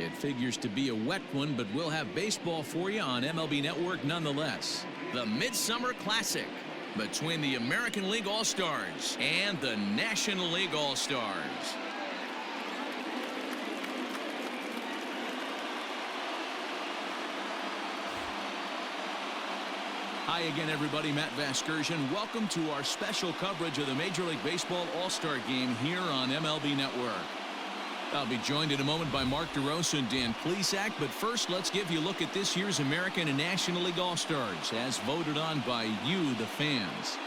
It figures to be a wet one, but we'll have baseball for you on MLB Network nonetheless. The Midsummer Classic between the American League All-Stars and the National League All-Stars. Hi again, everybody. Matt Vasgersian. Welcome to our special coverage of the Major League Baseball All-Star Game here on MLB Network. I'll be joined in a moment by Mark DeRosa and Dan Plesac, but first let's give you a look at this year's American and National League All-Stars as voted on by you, the fans.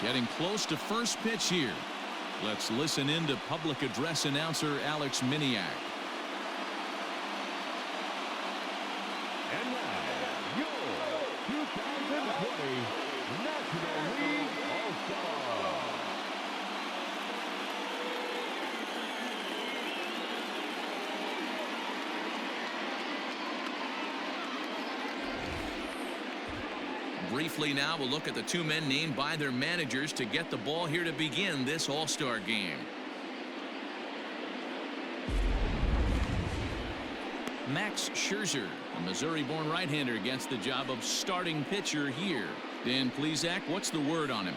Getting close to first pitch here. Let's listen in to public address announcer Alex Miniak. And now, your 2020 National League All-Star. Briefly now, we'll look at the two men named by their managers to get the ball here to begin this All-Star game. Max Scherzer, a Missouri-born right-hander, gets the job of starting pitcher here. Dan Plesac, what's the word on him?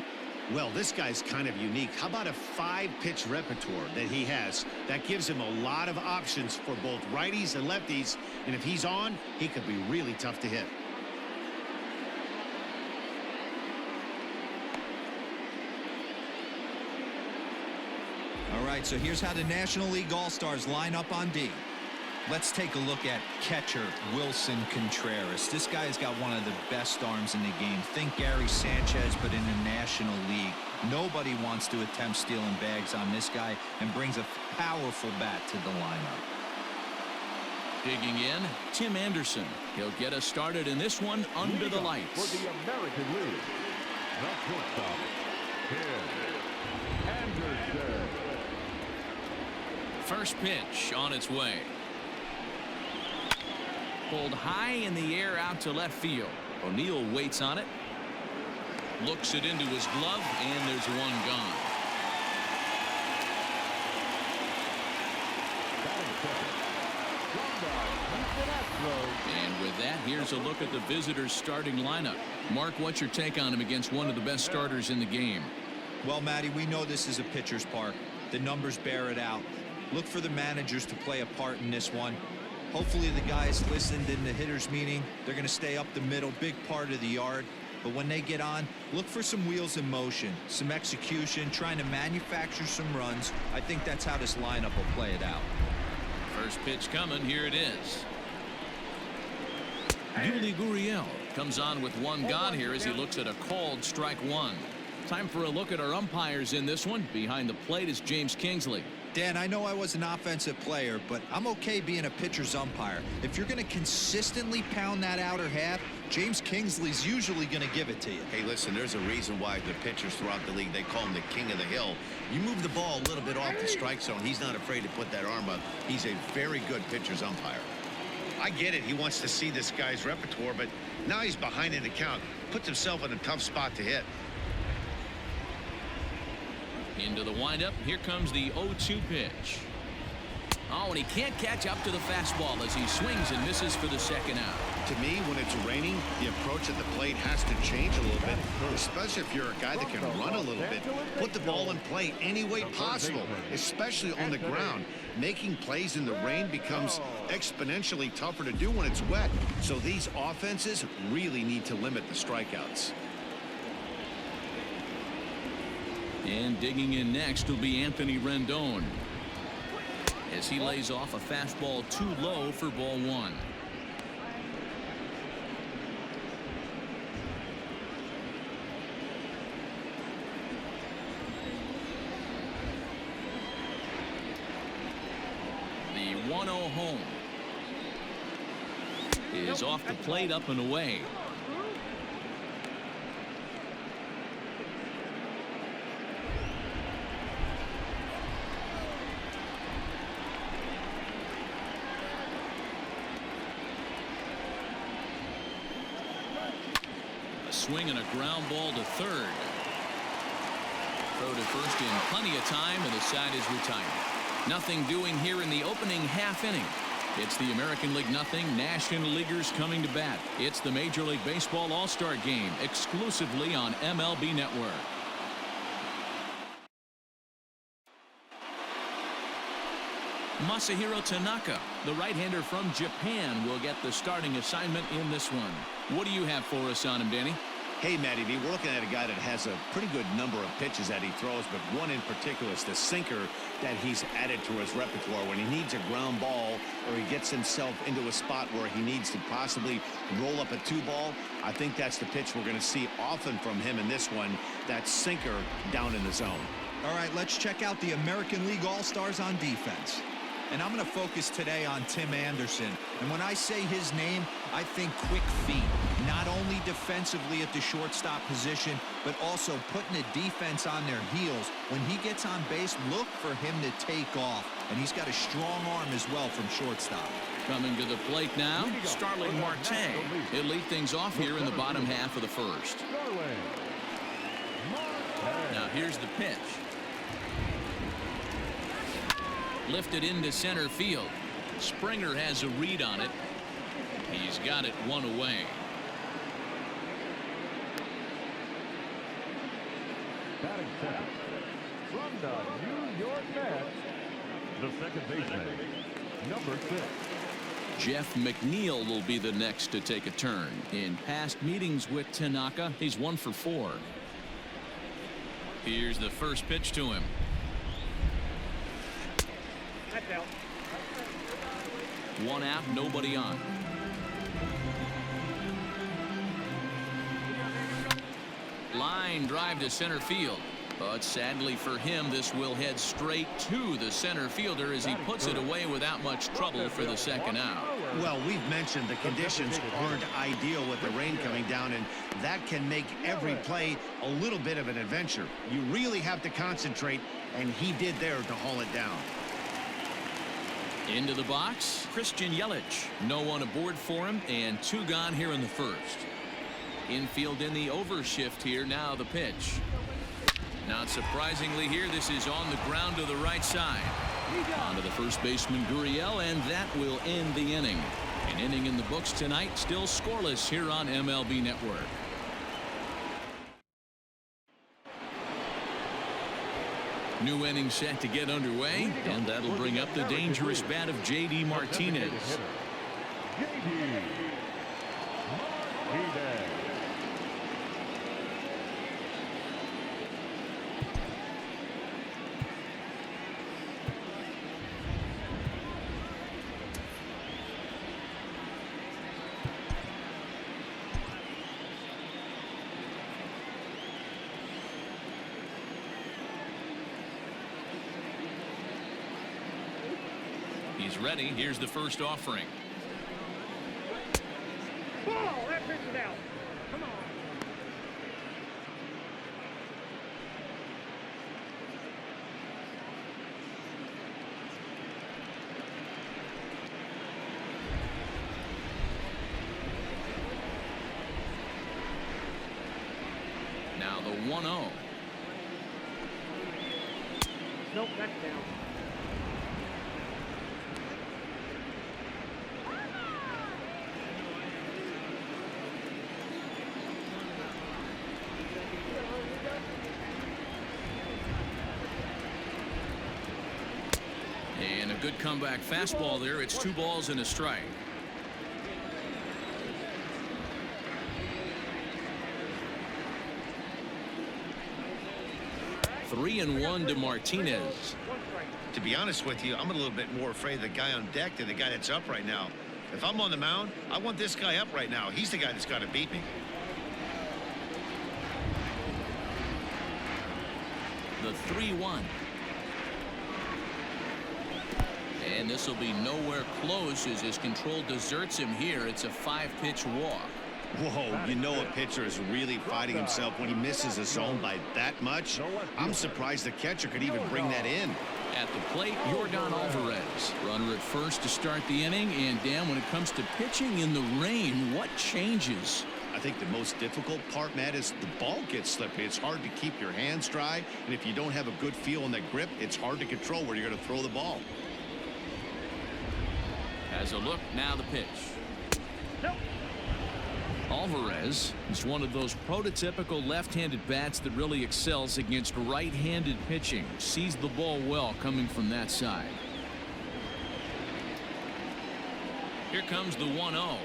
Well, this guy's kind of unique. How about a 5-pitch repertoire that he has? That gives him a lot of options for both righties and lefties. And if he's on, he could be really tough to hit. All right, so here's how the National League All-Stars line up on D. Let's take a look at catcher Wilson Contreras. This guy's got one of the best arms in the game. Think Gary Sanchez, but in the National League. Nobody wants to attempt stealing bags on this guy, and brings a powerful bat to the lineup. Digging in, Tim Anderson. He'll get us started in this one under the lights. For the American League, the shortstop, Tim Anderson. First pitch on its way. Pulled high in the air out to left field. O'Neill waits on it. Looks it into his glove, and there's one gone. And with that, here's a look at the visitors' starting lineup. Mark, what's your take on him against one of the best starters in the game? Well, Matty, we know this is a pitcher's park. The numbers bear it out. Look for the managers to play a part in this one. Hopefully the guys listened in the hitters meeting. They're going to stay up the middle, big part of the yard. But when they get on, look for some wheels in motion, some execution, trying to manufacture some runs. I think that's how this lineup will play it out. First pitch coming. Here it is. Yuli Gurriel comes on with one gone here as he looks at a called strike one. Time for a look at our umpires in this one. Behind the plate is James Kingsley. Dan, I know I was an offensive player, but I'm okay being a pitcher's umpire. If you're going to consistently pound that outer half, James Kingsley's usually going to give it to you. Hey, listen, there's a reason why the pitchers throughout the league, they call him the king of the hill. You move the ball a little bit off the strike zone, he's not afraid to put that arm up. He's a very good pitcher's umpire. I get it. He wants to see this guy's repertoire, but now he's behind in the count. Puts himself in a tough spot to hit. Into the windup. Here comes the 0-2 pitch. Oh, and he can't catch up to the fastball as he swings and misses for the second out. To me, when it's raining, the approach at the plate has to change a little bit, especially if you're a guy that can run a little bit. Put the ball in play any way possible, especially on the ground. Making plays in the rain becomes exponentially tougher to do when it's wet. So these offenses really need to limit the strikeouts. And digging in next will be Anthony Rendon as he lays off a fastball too low for ball one. The 1-0 home is off the plate, up and away. Swing and a ground ball to third. Throw to first in plenty of time, and the side is retired. Nothing doing here in the opening half inning. It's the American League nothing, National Leaguers coming to bat. It's the Major League Baseball All-Star Game, exclusively on MLB Network. Masahiro Tanaka, the right-hander from Japan, will get the starting assignment in this one. What do you have for us on him, Danny? Hey, Matty V, we're looking at a guy that has a pretty good number of pitches that he throws, but one in particular is the sinker that he's added to his repertoire. When he needs a ground ball or he gets himself into a spot where he needs to possibly roll up a 2-ball, I think that's the pitch we're going to see often from him in this one, that sinker down in the zone. All right, let's check out the American League All-Stars on defense. And I'm going to focus today on Tim Anderson. And when I say his name, I think quick feet. Not only defensively at the shortstop position, but also putting the defense on their heels. When he gets on base, look for him to take off. And he's got a strong arm as well from shortstop. Coming to the plate now, Starling Marte. He'll lead things off here in the bottom half of the first. Now here's the pitch. Lifted into center field. Springer has a read on it. He's got it one away. Batting second from the New York Mets, the second baseman, number 6. Jeff McNeil will be the next to take a turn. In past meetings with Tanaka, he's 1 for 4. Here's the first pitch to him. One out, nobody on. Line drive to center field. But sadly for him, this will head straight to the center fielder as he puts it away without much trouble for the second out. Well, we've mentioned the conditions aren't ideal with the rain coming down, and that can make every play a little bit of an adventure. You really have to concentrate, and he did there to haul it down. Into the box, Christian Yelich. No one aboard for him, and 2 gone here in the first. Infield in the overshift here. Now the pitch. Not surprisingly here, this is on the ground to the right side. On to the first baseman, Gurriel, and that will end the inning. An inning in the books tonight, still scoreless here on MLB Network. New inning set to get underway, and that'll bring up the dangerous bat of J.D. Martinez. He's ready. Here's the first offering. Ball, that pitch is out. Come on. Now the 1-0. Nope, that's down. And a good comeback fastball there. It's 2 balls and a strike. Three and 1 to Martinez. To be honest with you, I'm a little bit more afraid of the guy on deck than the guy that's up right now. If I'm on the mound, I want this guy up right now. He's the guy that's got to beat me. The 3-1. And this will be nowhere close as his control deserts him here. It's a 5-pitch walk. Whoa, you know a pitcher is really fighting himself when he misses a zone by that much. I'm surprised the catcher could even bring that in. At the plate, Yordan Alvarez. Runner at first to start the inning. And Dan, when it comes to pitching in the rain, what changes? I think the most difficult part, Matt, is the ball gets slippery. It's hard to keep your hands dry, and if you don't have a good feel on that grip, it's hard to control where you're going to throw the ball. As a look, now the pitch. Nope. Alvarez is one of those prototypical left-handed bats that really excels against right-handed pitching. Sees the ball well coming from that side. Here comes the 1-0.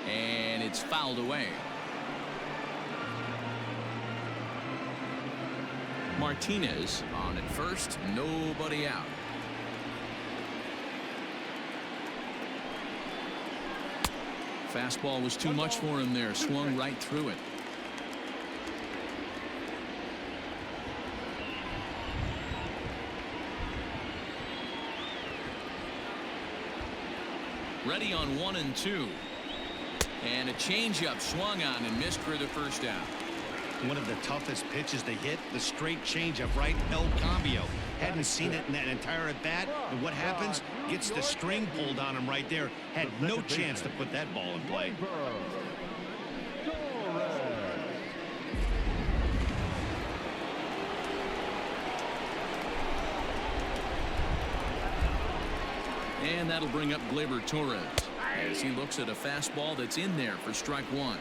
And it's fouled away. Martinez on at first, nobody out. Fastball was too much for him there, swung right through it. Ready on 1-2. And a changeup swung on and missed for the first out. One of the toughest pitches to hit, the straight changeup, right? El Cambio. Hadn't seen it in that entire at bat, and what happens? Gets the string pulled on him right there. Had no chance to put that ball in play. And that'll bring up Gleyber Torres as he looks at a fastball that's in there for strike one.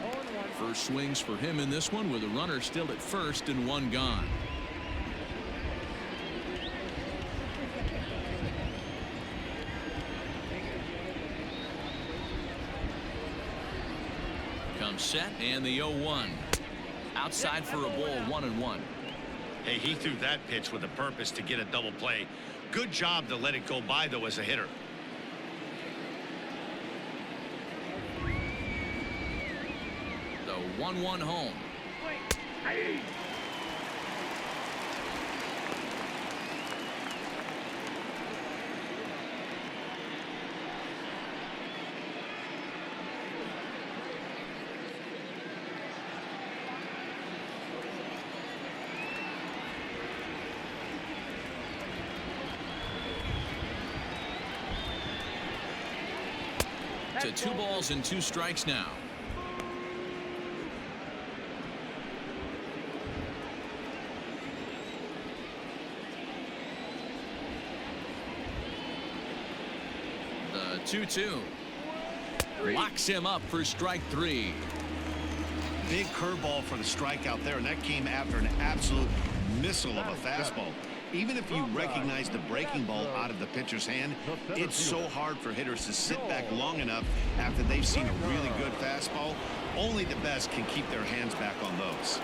First swings for him in this one with a runner still at first and one gone. Comes set and the 0-1. Outside for a ball, 1-1. Hey, he threw that pitch with a purpose to get a double play. Good job to let it go by, though, as a hitter. The 1-1 home. To 2 balls and 2 strikes now. The 2-2 locks him up for strike 3. Big curveball for the strikeout there, and that came after an absolute missile of a fastball. Even if you recognize the breaking ball out of the pitcher's hand, it's so hard for hitters to sit back long enough after they've seen a really good fastball. Only the best can keep their hands back on those.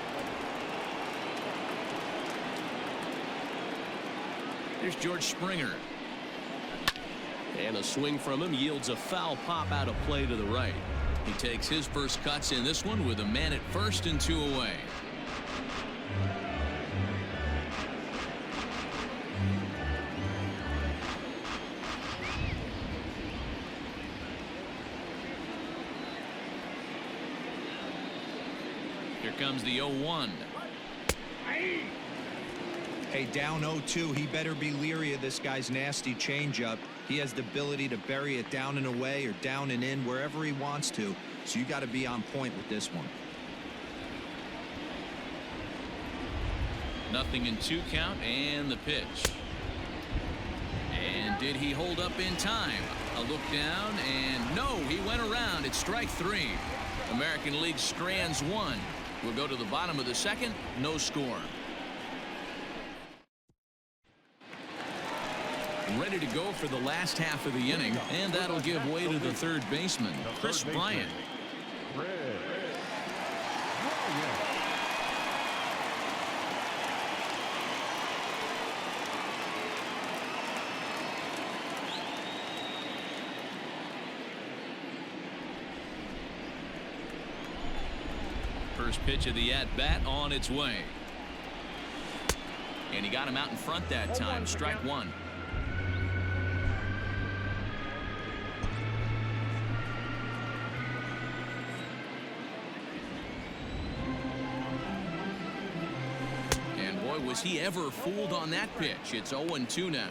Here's George Springer. And a swing from him yields a foul pop out of play to the right. He takes his first cuts in this one with a man at first and 2 away. Here comes the 0-1. Hey, down 0-2, he better be leery of this guy's nasty changeup. He has the ability to bury it down and away or down and in wherever he wants to. So you got to be on point with this one. 0-2 count and the pitch. And did he hold up in time? A look down and no, he went around. It's strike 3. American League strands 1. We'll go to the bottom of the second. No score. Ready to go for the last half of the inning, and that'll give way to the third baseman, Chris Bryant. First pitch of the at-bat on its way. And he got him out in front that time. Strike 1. And boy, was he ever fooled on that pitch. It's 0-2 now.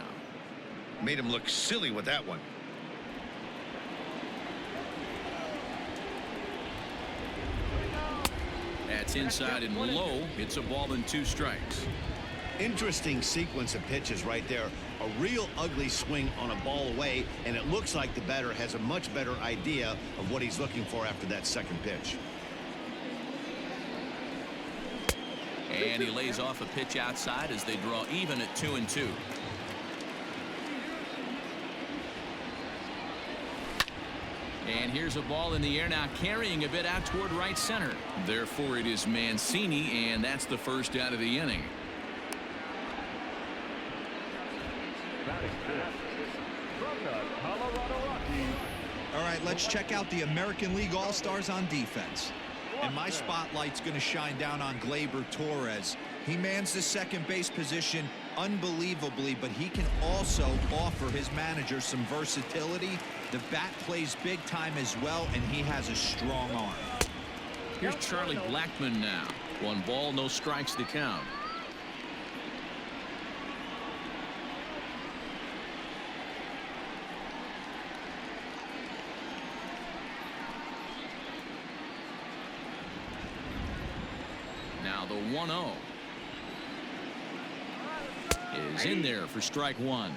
Made him look silly with that one. That's inside and low. It's a ball and 2 strikes. Interesting sequence of pitches right there. A real ugly swing on a ball away, and it looks like the batter has a much better idea of what he's looking for after that second pitch. And he lays off a pitch outside as they draw even at 2-2. And here's a ball in the air now, carrying a bit out toward right center. Therefore, it is Mancini, and that's the first out of the inning. Batting fifth, from the Colorado Rockies. All right, let's check out the American League All-Stars on defense. And my spotlight's going to shine down on Gleyber Torres. He mans the second base position unbelievably, but he can also offer his manager some versatility. The bat plays big time as well, and he has a strong arm. Here's Charlie Blackmon now. 1 ball, no strikes to count. Now the 1-0 is in there for strike 1.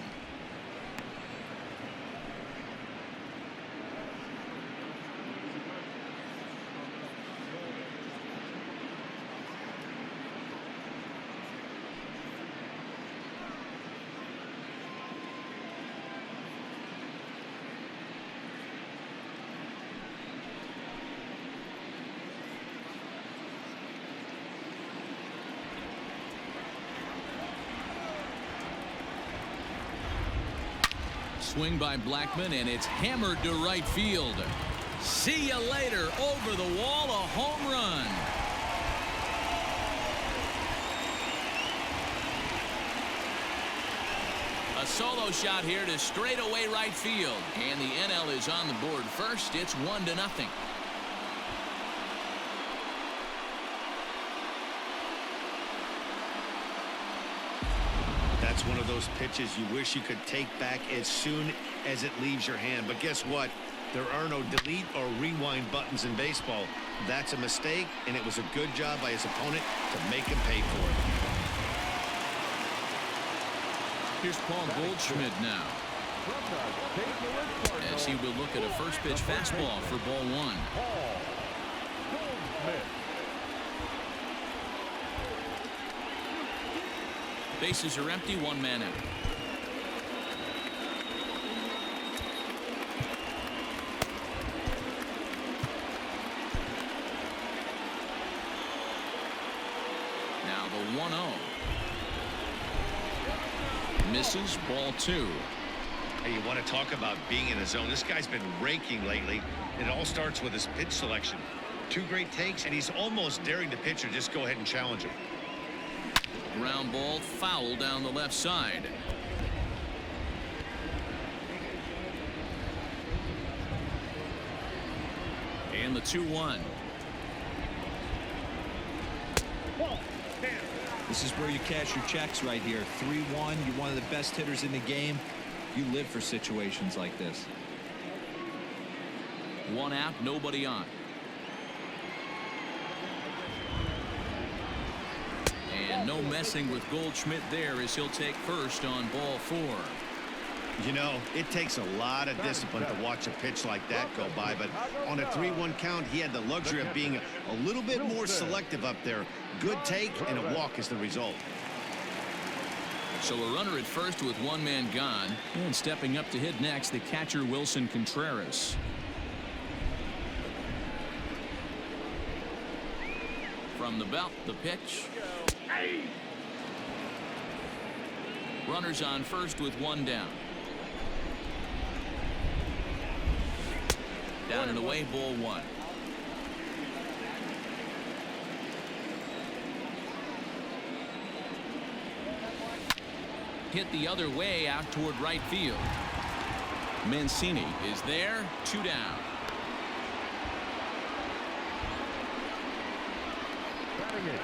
Swing by Blackmon, and it's hammered to right field. See you later. Over the wall, a home run. A solo shot here to straightaway right field. And the NL is on the board first. It's 1-0. That's one of those pitches you wish you could take back as soon as it leaves your hand. But guess what? There are no delete or rewind buttons in baseball. That's a mistake, and it was a good job by his opponent to make him pay for it. Here's Paul Goldschmidt now, as he will look at a first pitch fastball for ball 1. Bases are empty, 1 man out. Now the 1-0 misses, ball 2. Hey, you want to talk about being in the zone? This guy's been raking lately. It all starts with his pitch selection. 2 great takes, and he's almost daring the pitcher just go ahead and challenge him. Ground ball, foul down the left side. And the 2-1. This is where you cash your checks right here. 3-1. You're one of the best hitters in the game. You live for situations like this. 1 out, nobody on. And no messing with Goldschmidt there, as he'll take first on ball 4. You know, it takes a lot of discipline to watch a pitch like that go by, but on a 3-1 count, he had the luxury of being a little bit more selective up there. Good take, and a walk is the result. So a runner at first with 1 man gone, and stepping up to hit next, the catcher Wilson Contreras. From the belt, the pitch. Runners on first with 1 down. Down and away, ball 1. Hit the other way out toward right field. Mancini is there, 2 down. Batting it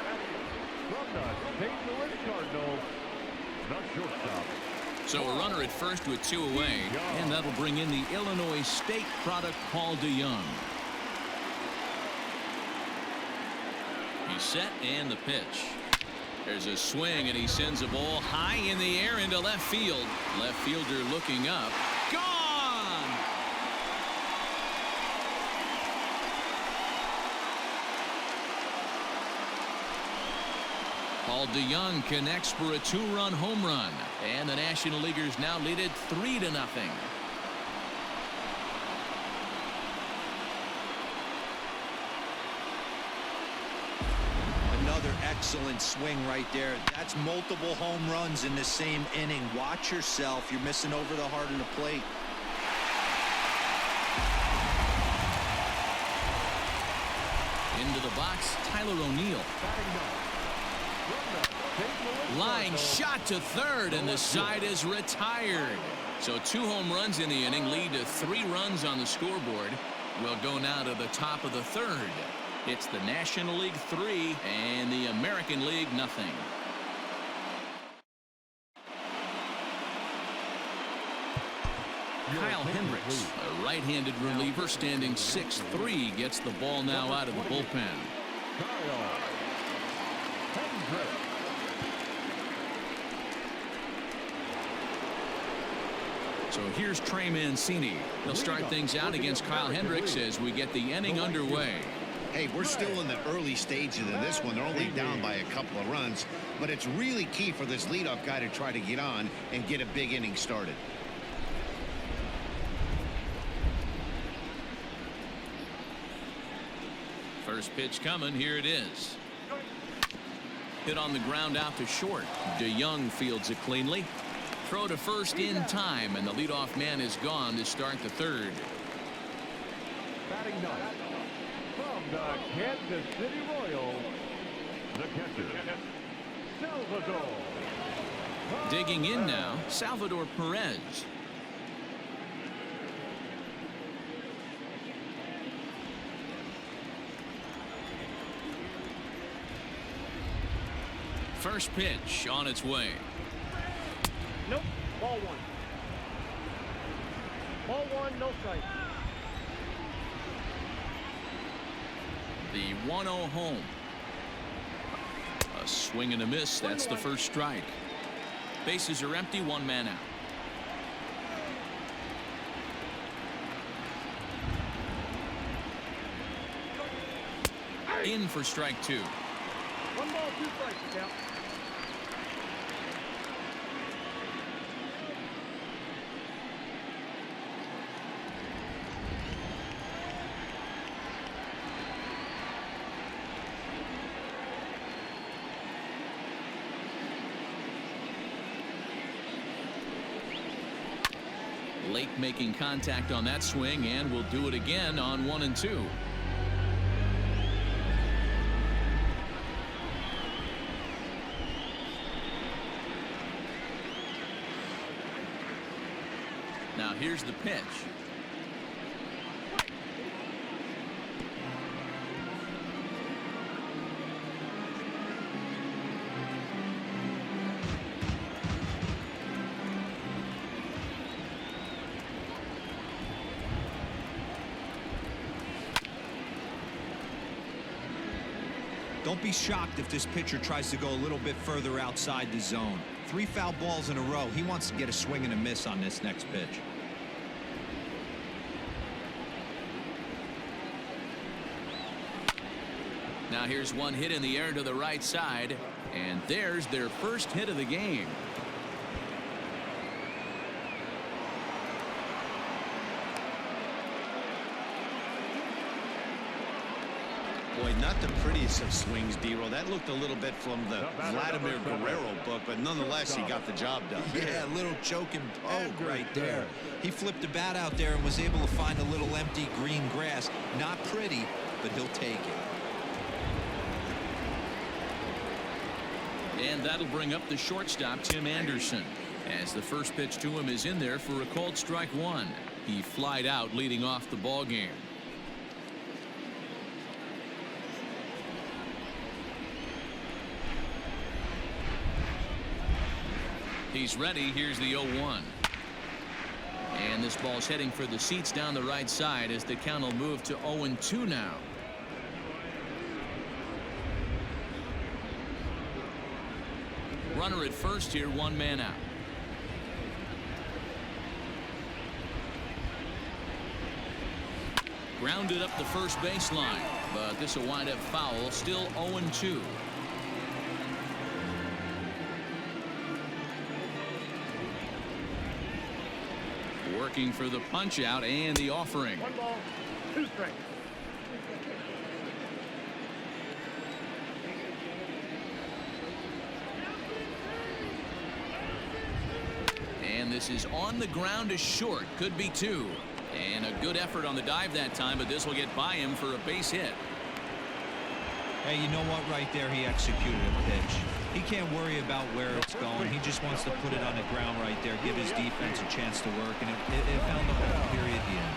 from the St. Louis Cardinals, the shortstop. So a runner at first with 2 away, and that'll bring in the Illinois State product Paul DeYoung. He's set and the pitch. There's a swing and he sends a ball high in the air into left field. Left fielder looking up. Gone! Paul DeYoung connects for a 2-run home run, and the National Leaguers now lead it 3-0. Another excellent swing right there. That's multiple home runs in the same inning. Watch yourself. You're missing over the heart of the plate. Into the box, Tyler O'Neill. Line shot to third, and the side is retired. So 2 home runs in the inning lead to 3 runs on the scoreboard. We'll go now to the top of the third. It's the National League 3 and the American League nothing. Kyle Hendricks, a right-handed reliever standing 6'3", gets the ball now out of the bullpen. So here's Trey Mancini. He'll start things out against Kyle Hendricks as we get the inning underway. Hey, we're still in the early stages of this one. They're only down by a couple of runs, but it's really key for this leadoff guy to try to get on and get a big inning started. First pitch coming. Here it is. Hit on the ground out to short. DeYoung fields it cleanly. Throw to first in time, and the leadoff man is gone to start the third. Batting ninth from the Kansas City Royals, the catcher, Salvador. Digging in now, Salvador Perez. First pitch on its way. Nope. Ball 1. Ball 1, no strike. The 1-0 home. A swing and a miss. That's the first strike. Bases are empty. 1 man out. In for strike 2. 1 ball, 2 strikes, count. Lake making contact on that swing, and will do it again on 1 and 2. Now here's the pitch. Don't be shocked if this pitcher tries to go a little bit further outside the zone. 3 foul balls in a row. He wants to get a swing and a miss on this next pitch. Now here's one hit in the air to the right side, and there's their first hit of the game. Boy, not the prettiest of swings, D-Roll. That looked a little bit from the Vladimir Guerrero book, but nonetheless, he got the job done. Yeah, a little choke and poke right there. He flipped the bat out there and was able to find a little empty green grass. Not pretty, but he'll take it. And that'll bring up the shortstop, Tim Anderson, as the first pitch to him is in there for a called strike 1. He flied out leading off the ball game. He's ready. Here's the 0-1. And this ball's heading for the seats down the right side as the count will move to 0-2 now. runner at first here, one man out. Grounded up the first baseline, but this will wind up foul. Still 0-2. Working for the punch out and the offering. 1 ball, 2 strikes. And this is on the ground to short. Could be 2. And a good effort on the dive that time, but this will get by him for a base hit. Hey, you know what? Right there, he executed a pitch. He can't worry about where it's going. He just wants to put it on the ground right there, give his defense a chance to work, and it found the hole, period, the end.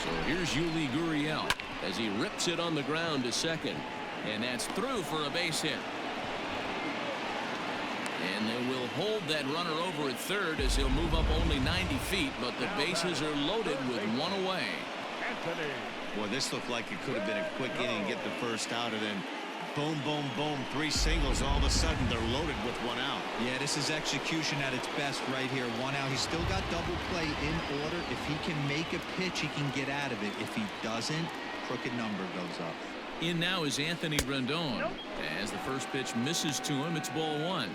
So here's Yuli Gurriel as he rips it on the ground to second. And that's through for a base hit. And they will hold that runner over at third as he'll move up only 90 feet, but the bases are loaded with 1 away. Boy, this looked like it could have been a quick inning, get the first out, and then boom, boom, boom, 3 singles. All of a sudden, they're loaded with 1 out. Yeah, this is execution at its best right here. 1 out. He's still got double play in order. If he can make a pitch, he can get out of it. If he doesn't, crooked number goes up. In now is Anthony Rendon. As the first pitch misses to him, it's ball 1.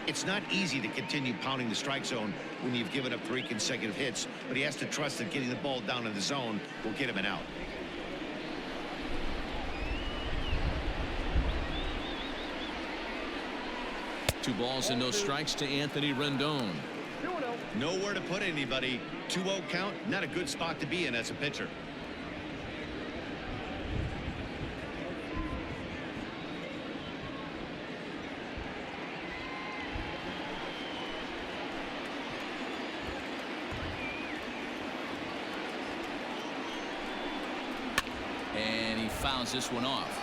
It's not easy to continue pounding the strike zone when you've given up 3 consecutive hits, but he has to trust that getting the ball down in the zone will get him an out. Two balls and no strikes to Anthony Rendon. 2-0. Nowhere to put anybody. 2-0 count, not a good spot to be in as a pitcher. And he fouls this one off.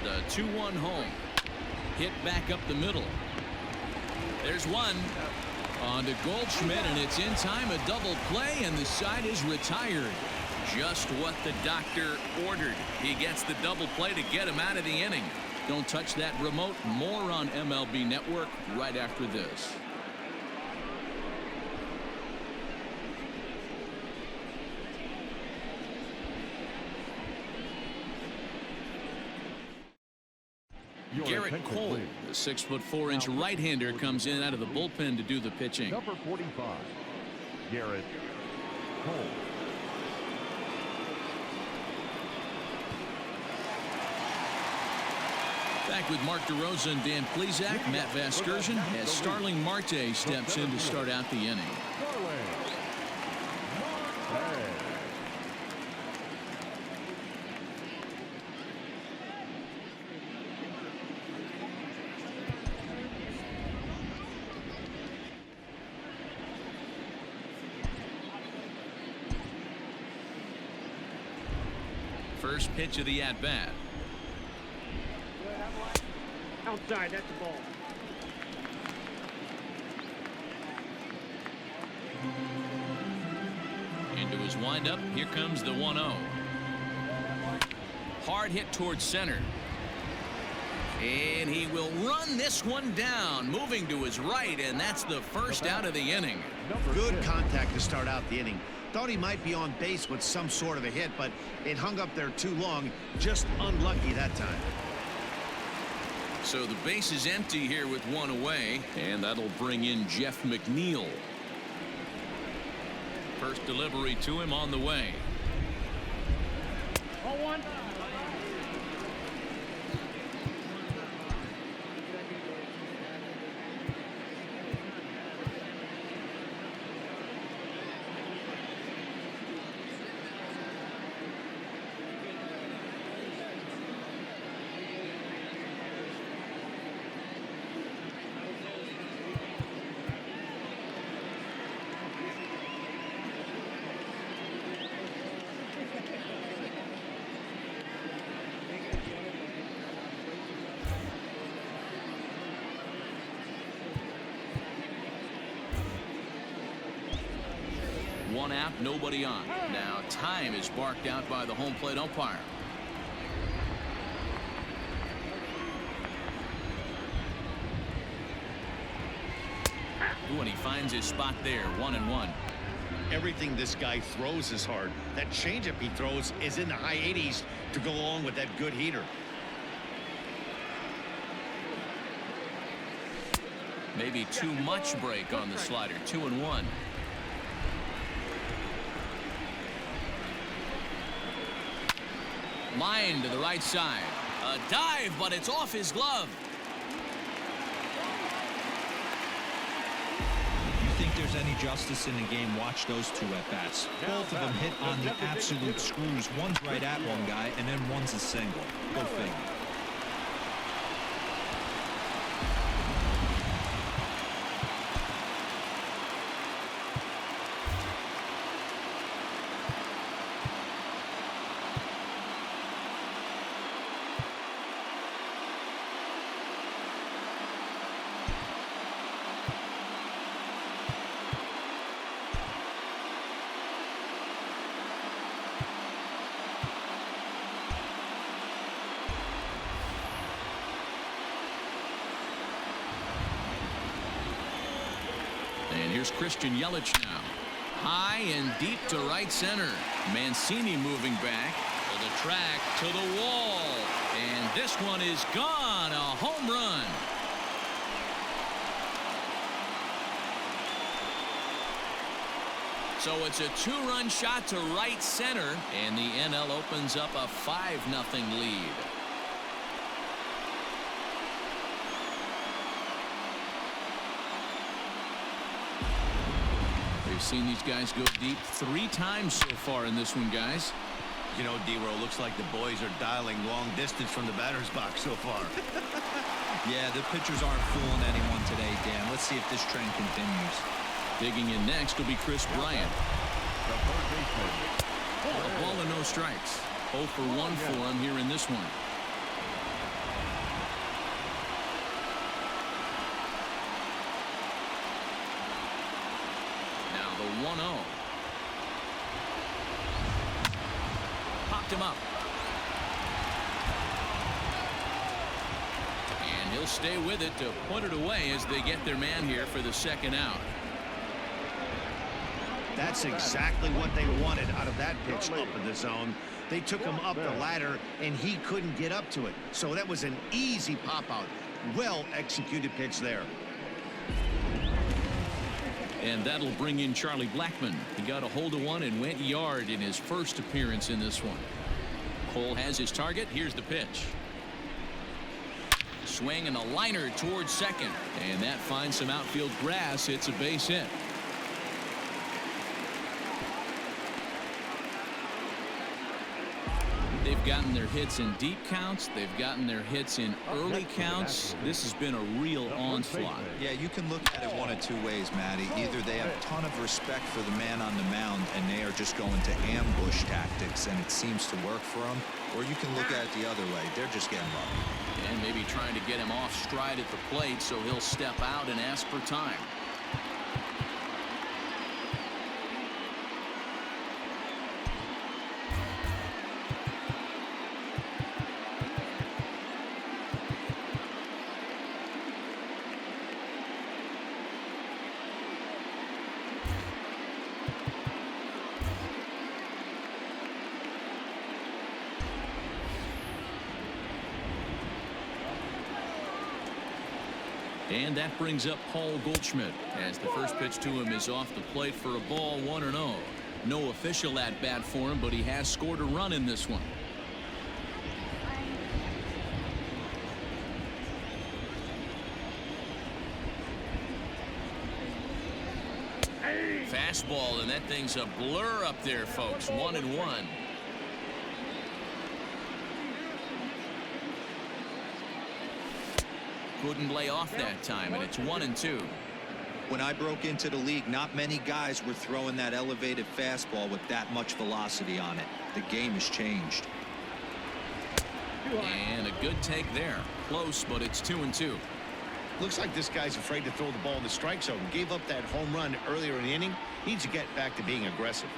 The 2-1 home. Hit back up the middle. There's one. On to Goldschmidt, and it's in time. A double play, and the side is retired. Just what the doctor ordered. He gets the double play to get him out of the inning. Don't touch that remote. More on MLB Network right after this. Garrett Cole, the 6'4" right-hander, comes in out of the bullpen to do the pitching. Number 45, Garrett Cole. Back with Mark DeRosa and Dan Plesac, Matt Vasgersian, as Starling Marte steps in to start out the inning. First pitch of the at-bat. Outside, that's the ball. Into his windup. Here comes the 1-0. Hard hit towards center. And he will run this one down, moving to his right, and that's the first out of the inning. Good contact to start out the inning. Thought he might be on base with some sort of a hit, but it hung up there too long. Just unlucky that time. So the base is empty here with 1 away, and that'll bring in Jeff McNeil. First delivery to him on the way. Ball 1. one out, nobody on. Now time is barked out by the home plate umpire. Ooh, and he finds his spot there, 1-1. Everything this guy throws is hard. That changeup he throws is in the high 80s to go along with that good heater. Maybe too much break on the slider, 2-1. Line to the right side. A dive, but it's off his glove. Think there's any justice in the game, watch those two at bats. Both of them hit on the absolute screws. One's right at one guy and then one's a single. Go figure. And here's Christian Yelich now. High and deep to right center. Mancini moving back to the track, to the wall. And this one is gone. A home run. So it's a two-run shot to right center. And the NL opens up a 5-0 lead. We've seen these guys go deep 3 times so far in this one, guys. You know, D-Row, looks like the boys are dialing long distance from the batter's box so far. Yeah, the pitchers aren't fooling anyone today, Dan. Let's see if this trend continues. Digging in next will be Chris Bryant. A ball and no strikes. 0 for 1 for him here in this one. Now the 1-0. Popped him up. And he'll stay with it to put it away as they get their man here for the second out. That's exactly what they wanted out of that pitch up in the zone. They took him up the ladder, and he couldn't get up to it. So that was an easy pop-out. Well executed pitch there. And that'll bring in Charlie Blackmon. He got a hold of one and went yard in his first appearance in this one. Cole has his target. Here's the pitch. Swing and a liner towards second. And that finds some outfield grass. It's a base hit. They've gotten their hits in deep counts. They've gotten their hits in early counts. This has been a real onslaught. Yeah, you can look at it one of 2 ways, Matty. Either they have a ton of respect for the man on the mound and they are just going to ambush tactics and it seems to work for them, or you can look at it the other way. They're just getting lucky. And maybe trying to get him off stride at the plate so he'll step out and ask for time. And that brings up Paul Goldschmidt as the first pitch to him is off the plate for a ball, 1-0. No official at bat for him, but he has scored a run in this one. Fastball, and that thing's a blur up there, folks. 1-1. Couldn't lay off that time, and it's 1-2. When I broke into the league, not many guys were throwing that elevated fastball with that much velocity on it. The game has changed. And a good take there. Close, but it's 2-2. Looks like this guy's afraid to throw the ball in the strike zone. Gave up that home run earlier in the inning. Needs to get back to being aggressive.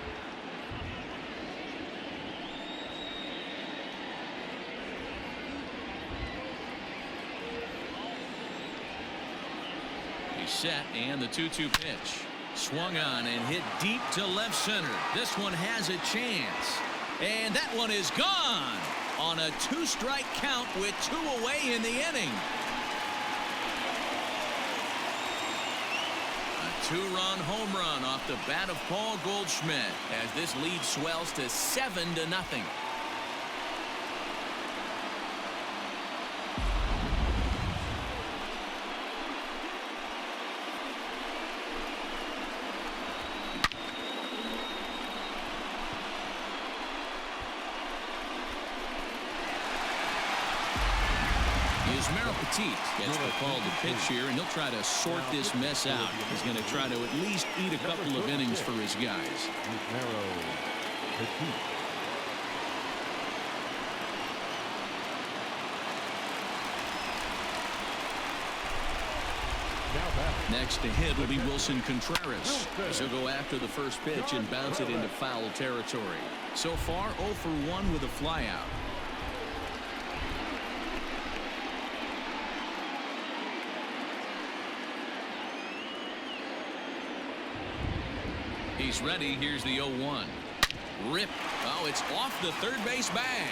He's set, and the 2-2 pitch. Swung on and hit deep to left center. This one has a chance. And that one is gone on a 2-strike count with 2 away in the inning. A 2-run home run off the bat of Paul Goldschmidt as this lead swells to 7-0. Gets the call to pitch here, and he'll try to sort this mess out. He's going to try to at least eat a couple of innings for his guys. Next to hit will be Wilson Contreras. He'll go after the first pitch and bounce it into foul territory. So far, 0 for 1 with a flyout. He's ready. Here's the 0-1. Rip. Oh, it's off the third base bag.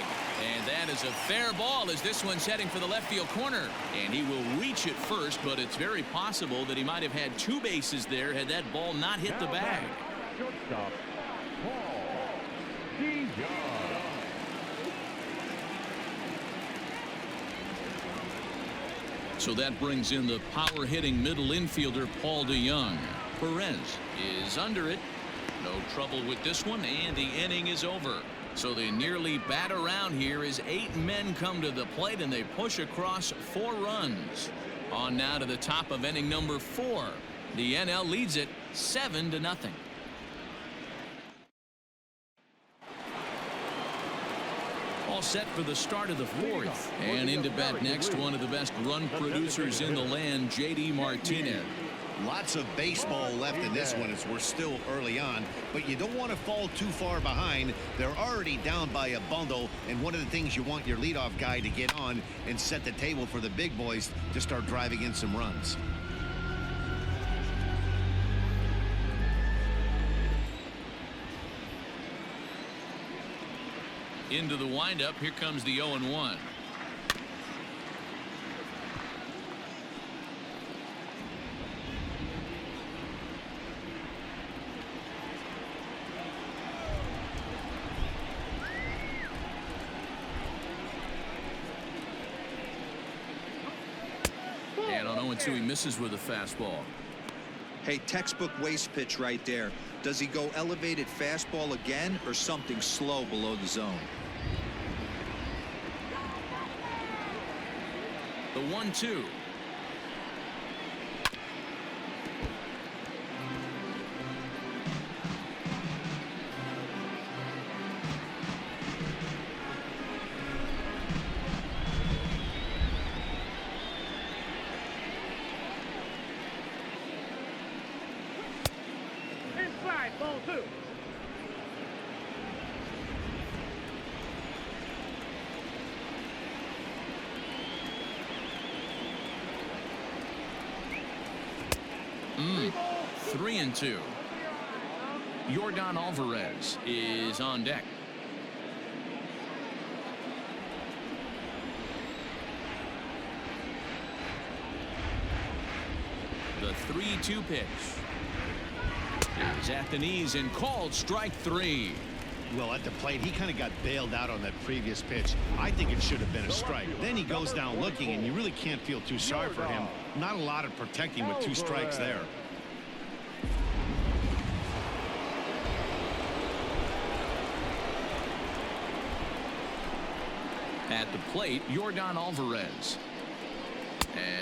And that is a fair ball as this one's heading for the left field corner. And he will reach it first, but it's very possible that he might have had 2 bases there had that ball not hit the bag. Shortstop, Paul DeYoung. So that brings in the power-hitting middle infielder Paul DeYoung. Perez is under it. No trouble with this one, and the inning is over. So they nearly bat around here as 8 men come to the plate, and they push across 4 runs. On now to the top of inning number 4. The NL leads it 7-0. All set for the start of the 4th. And into bat next, one of the best run producers in the land, J.D. Martinez. Lots of baseball left in this one as we're still early on, but you don't want to fall too far behind. They're already down by a bundle, and one of the things you want your leadoff guy to get on and set the table for the big boys to start driving in some runs. Into the windup, here comes the 0-1. And on 0-2, he misses with a fastball. Hey, textbook waste pitch right there. Does he go elevated fastball again or something slow below the zone? The 1-2. Inside, ball 2. Mm. 3-2. Yordan Alvarez is on deck. The 3-2 pitch is at the knees and called strike 3. Well, at the plate, he kind of got bailed out on that previous pitch. I think it should have been a strike. Then he goes down looking, and you really can't feel too sorry for him. Not a lot of protecting with 2 strikes there. At the plate, Yordan Alvarez.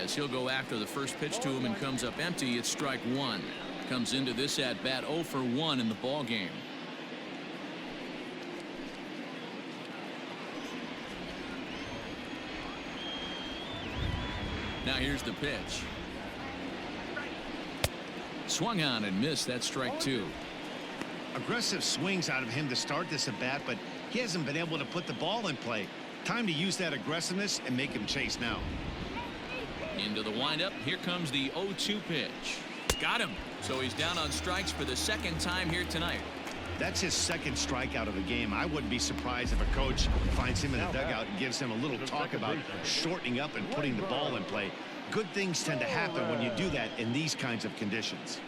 As he'll go after the first pitch to him and comes up empty, it's strike 1. Comes into this at bat 0 for 1 in the ball game. Now here's the pitch. Swung on and missed. That strike 2. Aggressive swings out of him to start this at bat, but he hasn't been able to put the ball in play. Time to use that aggressiveness and make him chase now. Into the windup. Here comes the 0-2 pitch. Got him. So he's down on strikes for the second time here tonight. That's his second strikeout of the game. I wouldn't be surprised if a coach finds him in the dugout and gives him a little talk about shortening up and putting the ball in play. Good things tend to happen when you do that in these kinds of conditions.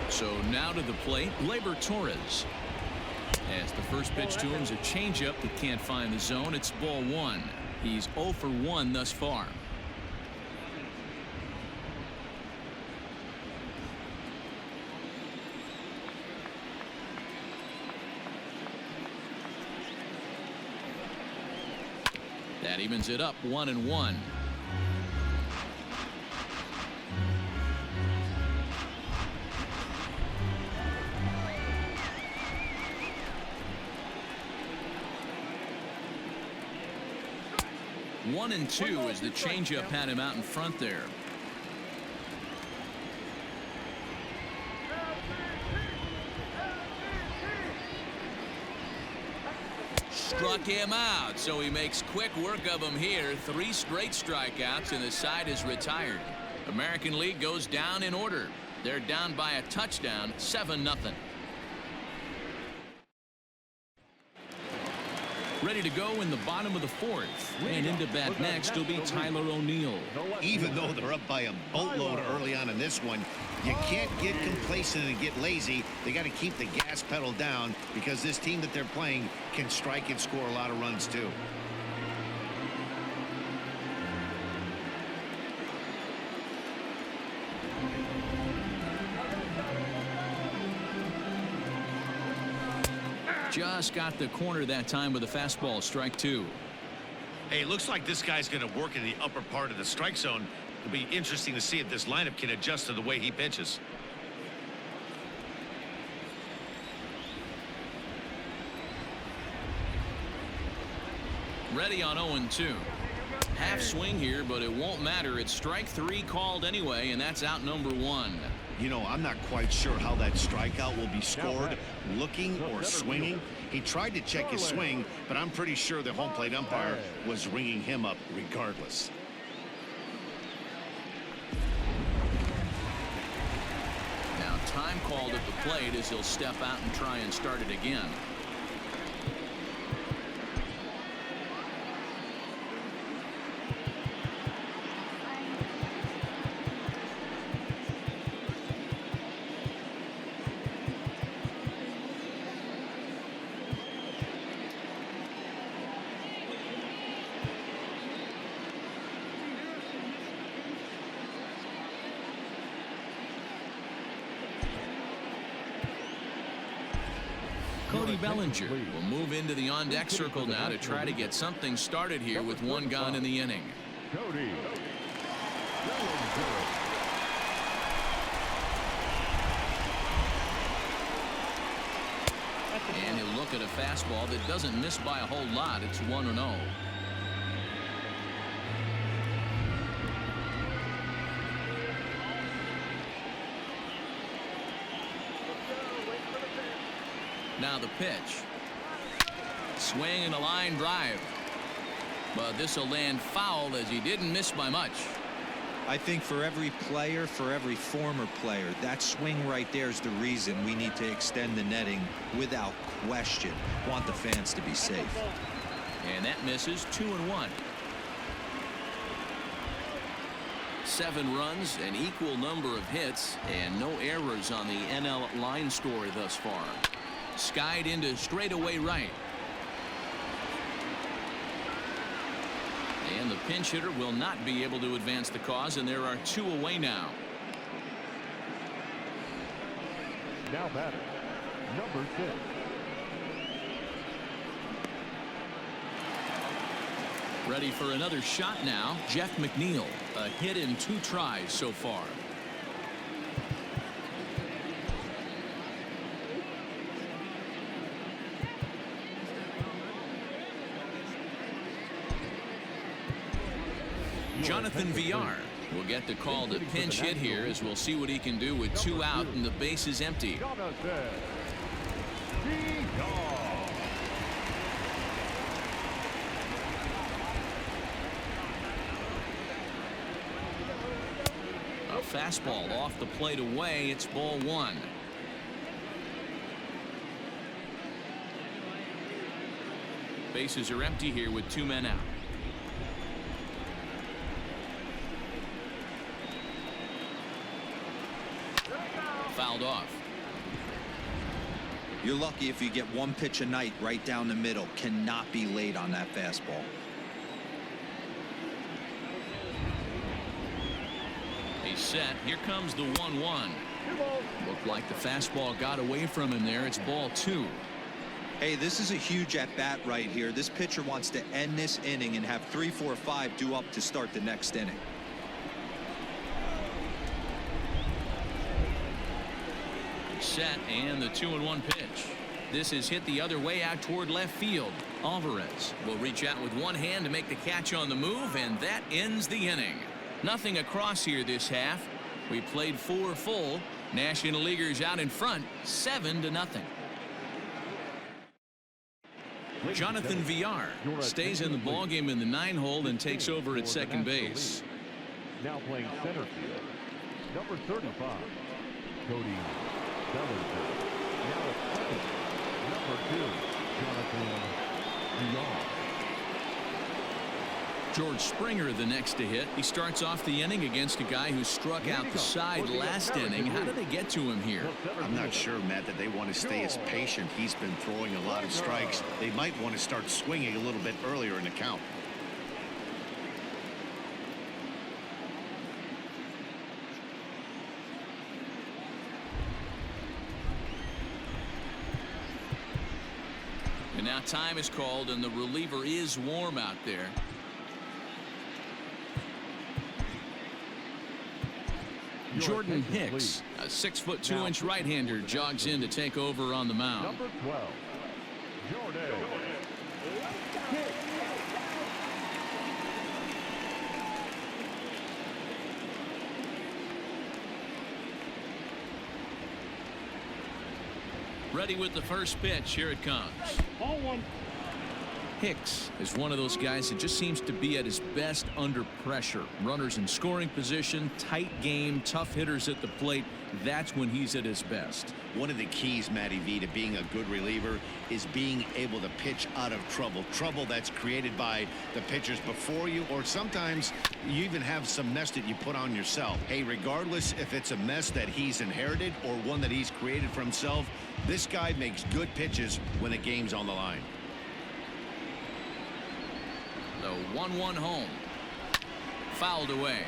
So now to the plate, Gleyber Torres. As the first pitch to him is a changeup that can't find the zone. It's ball 1. He's 0 for 1 thus far. That evens it up 1-1. One and 2 as the changeup had him out in front there. Struck him out, so he makes quick work of him here. 3 straight strikeouts, and the side is retired. American League goes down in order. They're down by a touchdown, 7-0. Ready to go in the bottom of the 4th. And into bat next will be Tyler O'Neill. Even though they're up by a boatload early on in this one, you can't get complacent and get lazy. They got to keep the gas pedal down because this team that they're playing can strike and score a lot of runs too. Just got the corner that time with a fastball, strike 2. Hey, it looks like this guy's going to work in the upper part of the strike zone. It'll be interesting to see if this lineup can adjust to the way he pitches. Ready on 0-2. Half swing here, but it won't matter. It's strike 3 called anyway, and that's out number 1. You know, I'm not quite sure how that strikeout will be scored, looking or swinging. He tried to check his swing, but I'm pretty sure the home plate umpire was ringing him up regardless. Now time called at the plate as he'll step out and try and start it again. Cody Bellinger will move into the on-deck circle now to try to get something started here with 1 gone in the inning. Cody And he'll look at a fastball that doesn't miss by a whole lot. It's 1-0. Now the pitch. Swing and a line drive. But this will land foul as he didn't miss by much. I think for every player, for every former player, that swing right there is the reason we need to extend the netting without question. Want the fans to be safe. And that misses. 2-1. 7 runs, an equal number of hits, and no errors on the NL line score thus far. Skied into straightaway right. And the pinch hitter will not be able to advance the cause, and there are 2 away now. now batting, number 6. Ready for another shot now. Jeff McNeil. A hit in 2 tries so far. Jonathan Villar will get the call to pinch hit here, as we'll see what he can do with 2 out and the base is empty. A fastball off the plate away. It's ball 1. Bases are empty here with 2 men out. Fouled off. You're lucky if you get 1 pitch a night right down the middle. Cannot be late on that fastball. He's set. Here comes the 1-1. Looked like the fastball got away from him there. It's ball 2. Hey, this is a huge at-bat right here. This pitcher wants to end this inning and have 3, 4, 5 due up to start the next inning. Set, and the 2-1 pitch. This is hit the other way out toward left field. Alvarez will reach out with one hand to make the catch on the move, and that ends the inning. Nothing across here this half. We played 4 full. National Leaguers out in front, 7-0. Jonathan Villar stays in the ballgame in the 9-hole and takes over at second base. Now playing center field, number 35, Cody Bellinger. Now at second, number 2, Jonathan Villar. George Springer the next to hit. He starts off the inning against a guy who struck out the side last inning. How did they get to him here? I'm not sure, Matt, that they want to stay as patient. He's been throwing a lot of strikes. They might want to start swinging a little bit earlier in the count. And now time is called, and the reliever is warm out there. Jordan Hicks, a 6'2" right-hander, jogs in to take over on the mound. Number 12, Jordan Hicks. Ready with the first pitch. Here it comes. Ball 1. Hicks is one of those guys that just seems to be at his best under pressure. Runners in scoring position, tight game, tough hitters at the plate. That's when he's at his best. One of the keys, Matty V, to being a good reliever is being able to pitch out of trouble. Trouble that's created by the pitchers before you, or sometimes you even have some mess that you put on yourself. Hey, regardless if it's a mess that he's inherited or one that he's created for himself, this guy makes good pitches when the game's on the line. The 1-1 home. Fouled away.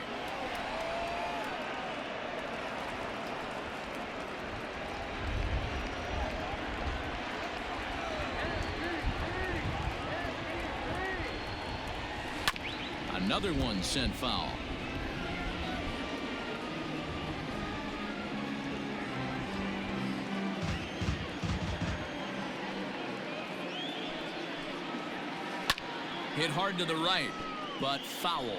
Another one sent foul. Hit hard to the right, but foul.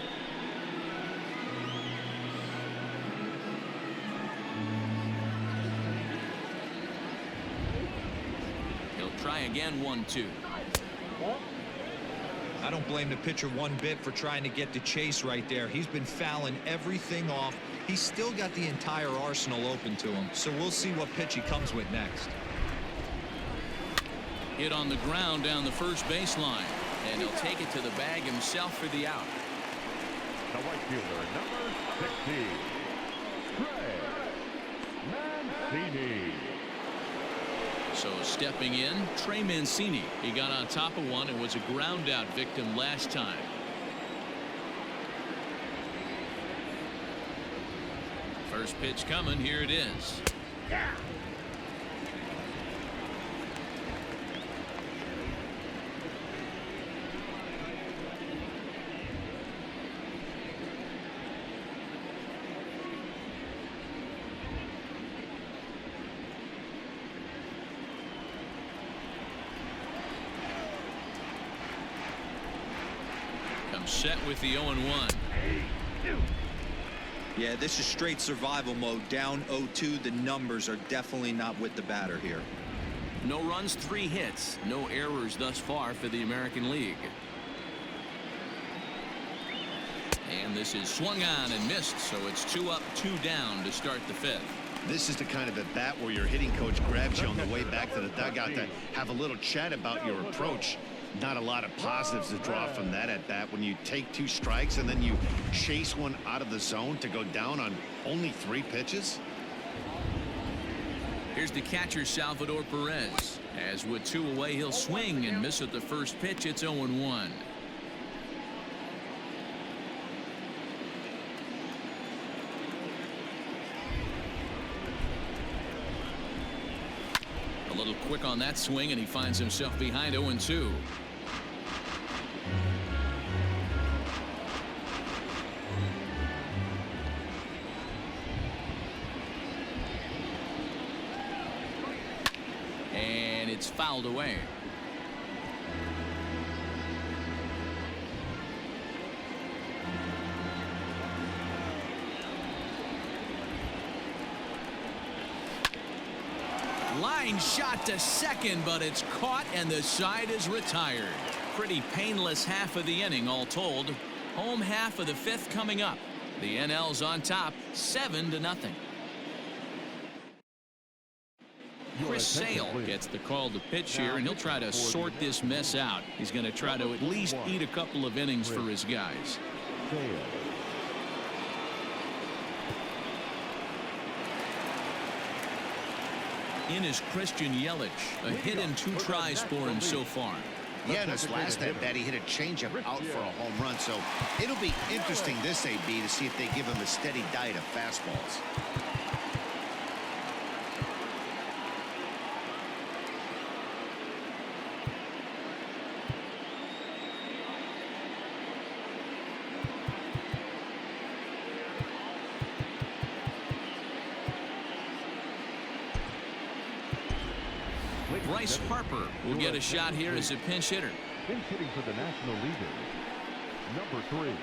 He'll try again, 1-2. I don't blame the pitcher one bit for trying to get the chase right there. He's been fouling everything off. He's still got the entire arsenal open to him, so we'll see what pitch he comes with next. Hit on the ground down the first baseline, and he'll take it to the bag himself for the out. The right fielder, number 60, Trey Mancini. So stepping in, Trey Mancini. He got on top of one and was a ground out victim last time. First pitch coming. Here it is. Yeah. Set with the 0-1. Yeah, this is straight survival mode. Down 0-2. The numbers are definitely not with the batter here. No runs, 3 hits. No errors thus far for the American League. And this is swung on and missed, so it's 2 up, 2 down to start the 5th. This is the kind of at bat where your hitting coach grabs you on the way back to the dugout to have a little chat about your approach. Not a lot of positives to draw from that at bat when you take 2 strikes and then you chase one out of the zone to go down on only 3 pitches. Here's the catcher, Salvador Perez. As with 2 away, he'll swing and miss at the first pitch. It's 0-1. A little quick on that swing, and he finds himself behind 0-2. And it's fouled away. Line shot to second, but it's caught and the side is retired. Pretty painless half of the inning all told. Home half of the 5th coming up. The NL's on top 7-0. Chris Sale gets the call to pitch here, and he'll try to sort this mess out. He's going to try to at least eat a couple of innings for his guys. In is Christian Yelich. A hit and 2 tries for him so far. Yeah, in his last at bat, he hit a changeup out for a home run. So it'll be interesting this AB to see if they give him a steady diet of fastballs. Bryce Harper will get a shot here as a pinch hitter. Pinch hitting for the National League. Number 3.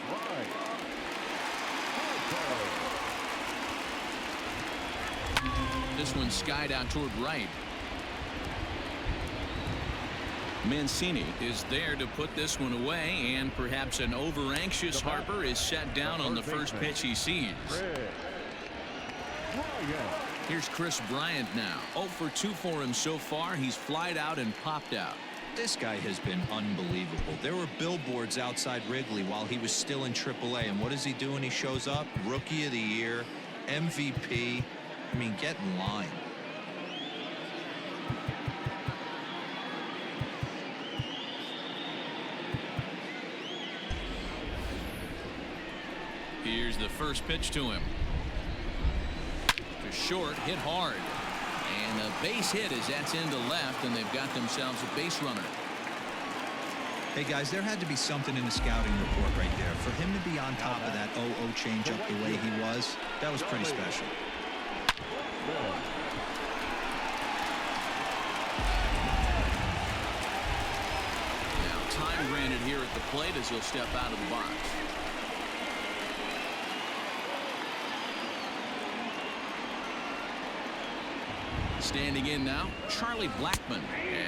Bryce Harper. This one skied out toward right. Mancini is there to put this one away, and perhaps an over-anxious Harper is set down on the first pitch he sees. Here's Chris Bryant now. 0 for 2 for him so far. He's flied out and popped out. This guy has been unbelievable. There were billboards outside Wrigley while he was still in AAA, and what does he do when he shows up? Rookie of the Year, MVP. I mean, get in line. Here's the first pitch to him. Short, hit hard, and a base hit as that's into left, and they've got themselves a base runner. Hey guys, there had to be something in the scouting report right there. For him to be on top of that 0-0 changeup the way he was, that was pretty special. Now time granted here at the plate as he'll step out of the box. Standing in now, Charlie Blackmon,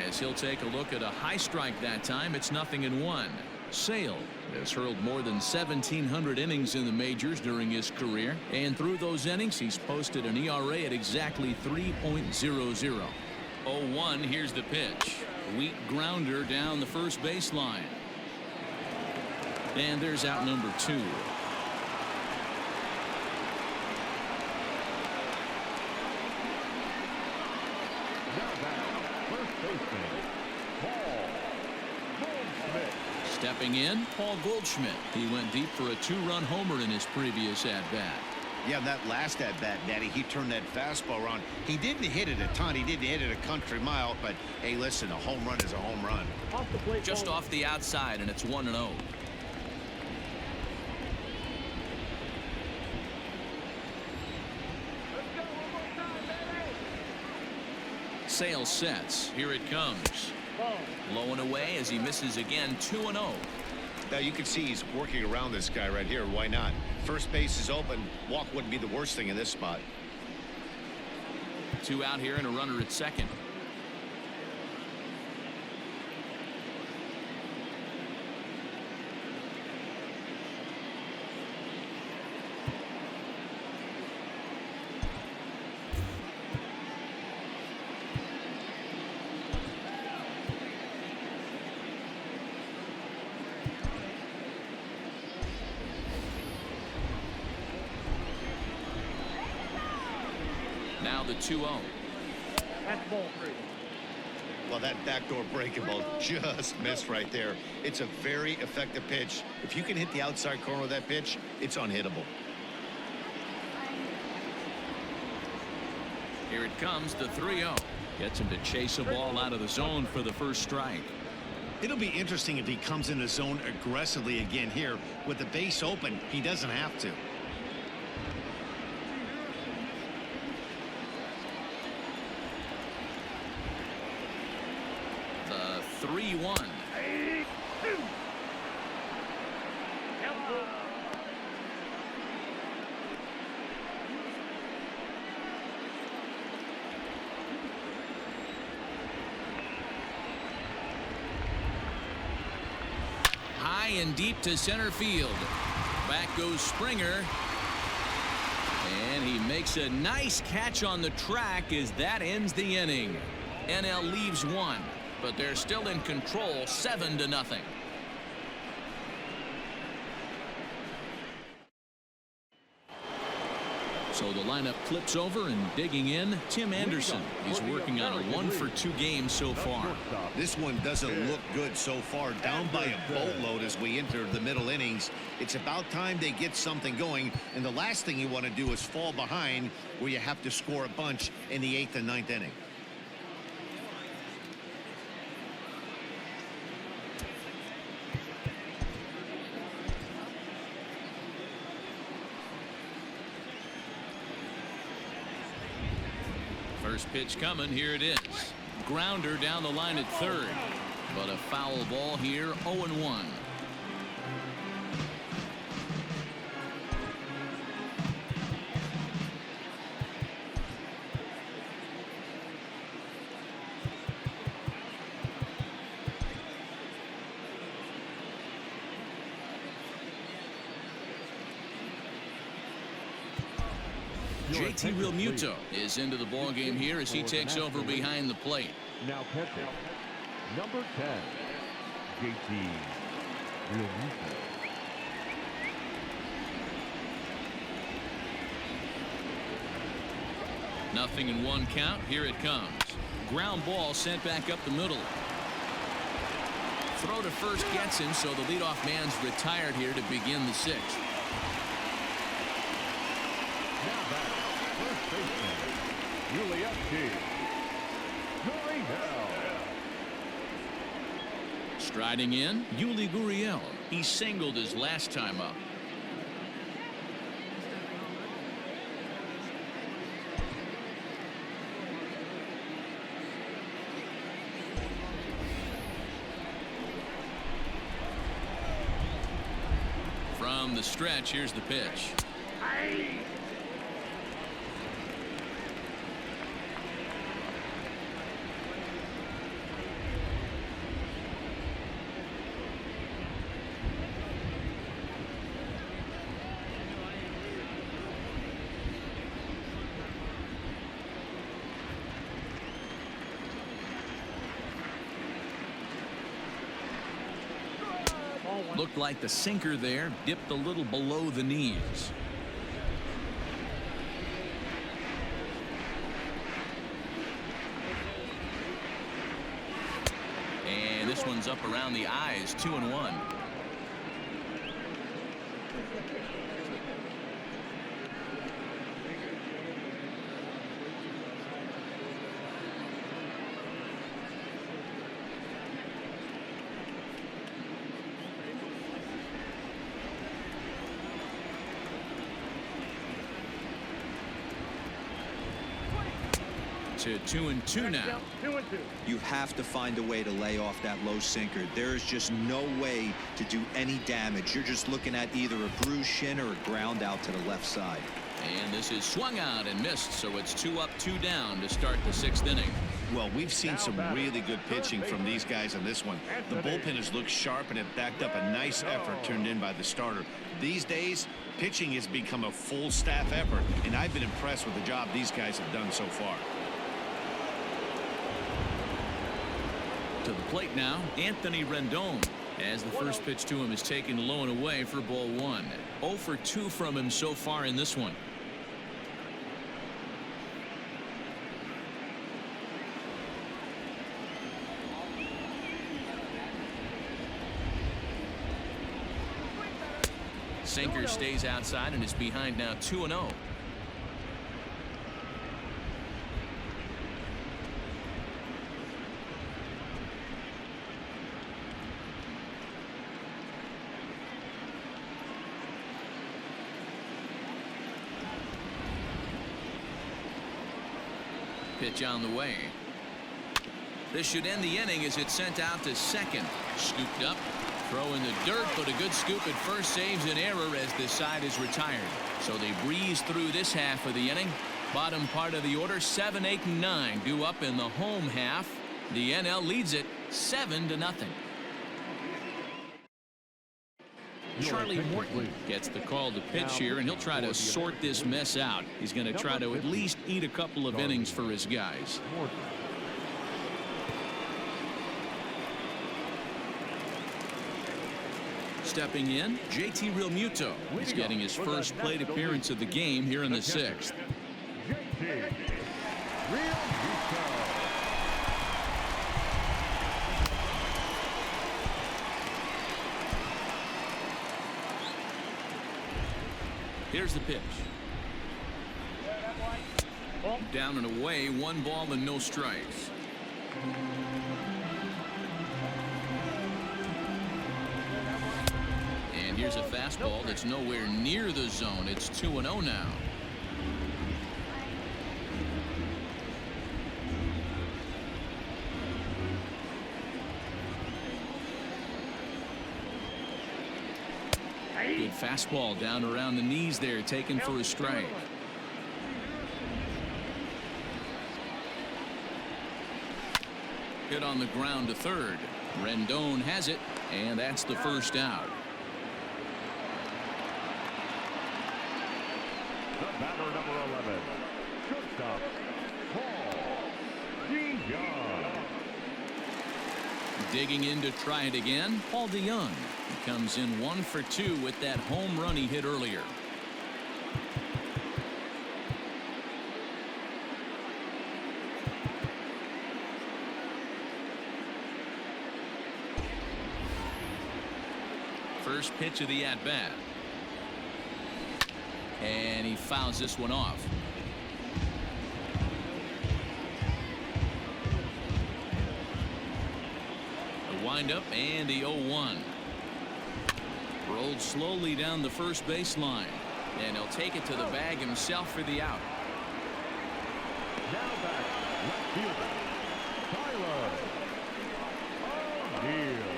as he'll take a look at a high strike that time. It's 0-1. Sale has hurled more than 1,700 innings in the majors during his career, and through those innings he's posted an ERA at exactly 3.00. 0-1. Here's the pitch. Weak grounder down the first baseline, and there's out number 2. Stepping in, Paul Goldschmidt. He went deep for a 2-run homer in his previous at-bat. Yeah, that last at-bat, Daddy, he turned that fastball around. He didn't hit it a ton. He didn't hit it a country mile. But, hey, listen, a home run is a home run. Just off the outside, and it's 1-0. Sale sets. Here it comes. Low and away as he misses again. 2-0. Now you can see he's working around this guy right here. Why not? First base is open. Walk wouldn't be the worst thing in this spot. 2 out here and a runner at second. Now the 2-0. That's ball 3. Well, that backdoor breaking ball just missed right there. It's a very effective pitch. If you can hit the outside corner of that pitch, it's unhittable. Here it comes, the 3-0. Gets him to chase a ball out of the zone for the first strike. It'll be interesting if he comes in the zone aggressively again here. With the base open, he doesn't have to. The 3-1. High and deep to center field. Back goes Springer. And he makes a nice catch on the track as that ends the inning. NL leaves one, but they're still in control, 7-0. So the lineup flips over, and digging in, Tim Anderson. He's working on a 1-for-2 game so far. This one doesn't look good so far. Down by a boatload as we enter the middle innings. It's about time they get something going, and the last thing you want to do is fall behind where you have to score a bunch in the 8th and 9th inning. First pitch coming. Here it is. Grounder down the line at third, but a foul ball here. 0-1. JT Realmuto is into the ball game here as he takes over behind the plate. Now catching, number 10, JT Realmuto. Nothing in 1 count. Here it comes. Ground ball sent back up the middle. Throw to first gets him, so the leadoff man's retired here to begin the 6th. Now back, first baseman, Gurriel. Striding in, Yuli Gurriel. He singled his last time up. From the stretch, here's the pitch. Looked like the sinker there dipped a little below the knees. And this one's up around the eyes. 2-1. to 2-2 now. 2-2. You have to find a way to lay off that low sinker. There is just no way to do any damage. You're just looking at either a bruised shin or a ground out to the left side. And this is swung out and missed, so it's 2 up, 2 down to start the 6th inning. Well, we've seen some really good pitching from these guys in this one. The bullpen has looked sharp and it backed up a nice effort turned in by the starter. These days, pitching has become a full staff effort, and I've been impressed with the job these guys have done so far. To the plate now, Anthony Rendon, as the first pitch to him is taken low and away for ball 1. 0 for 2 from him so far in this one. Sinker stays outside and is behind now 2-0. Pitch on the way. This should end the inning as it's sent out to second. Scooped up. Throw in the dirt, but a good scoop at first saves an error as this side is retired. So they breeze through this half of the inning. Bottom part of the order, 7, 8, and 9 due up in the home half. The NL leads it 7-0. Charlie Morton gets the call to pitch here, and he'll try to sort this mess out. He's going to try to at least eat a couple of innings for his guys. Stepping in, JT Realmuto. He's getting his first plate appearance of the game here in the 6th. JT Realmuto. Here's the pitch. Down and away, 1 ball and no strikes. And here's a fastball that's nowhere near the zone. It's 2-0 now. Good fastball down around the knees there, taken for a strike. Hit on the ground to third. Rendon has it, and that's the first out. The batter, number 11, shortstop, Paul DeYoung. Digging in to try it again, Paul DeYoung. He comes in 1 for 2 with that home run he hit earlier. First pitch of the at-bat. And he fouls this one off. The windup and the 0-1. Rolled slowly down the first baseline. And he'll take it to the bag himself for the out. Now back, left fielder, Tyler O'Neill.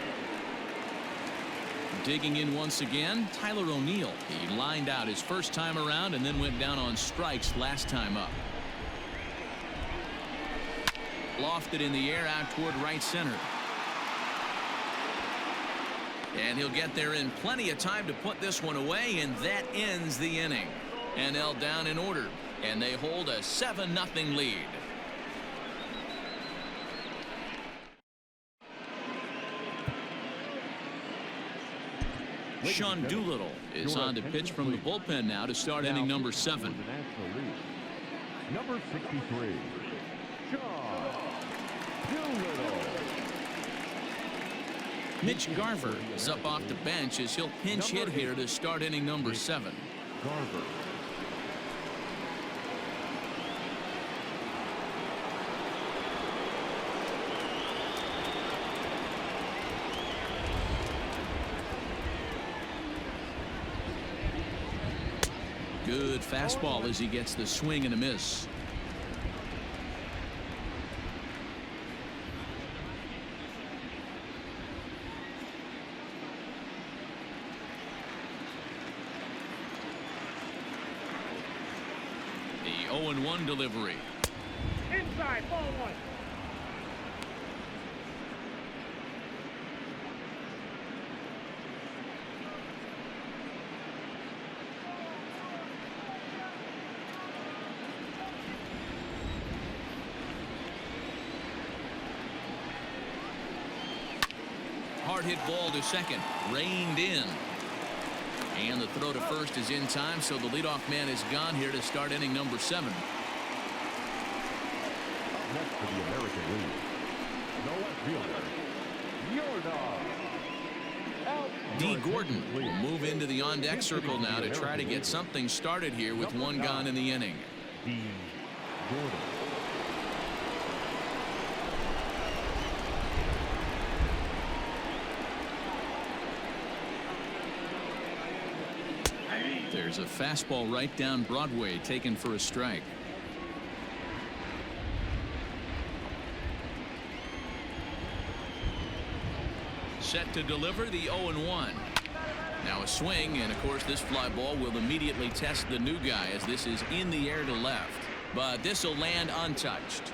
Digging in once again, Tyler O'Neill. He lined out his first time around and then went down on strikes last time up. Lofted in the air out toward right center. And he'll get there in plenty of time to put this one away, and that ends the inning. NL down in order, and they hold a 7-0 lead. Sean Doolittle is on to pitch from the bullpen now to start inning number 7. Number 63, Sean Doolittle. Mitch Garver is up off the bench as he'll pinch hit here to start inning number 7. Garver. Good fastball as he gets the swing and a miss. 0-1 delivery. Inside, ball one. Hard hit ball to second. Reined in. And the throw to first is in time, so the leadoff man is gone here to start inning number 7. Next for the American League, the left fielder, D. Gordon will move into the on-deck circle now to try to get something started here with one gone in the inning. D. Gordon. There's a fastball right down Broadway taken for a strike. Set to deliver the 0-1. Now a swing, and of course this fly ball will immediately test the new guy as this is in the air to left. But this will land untouched.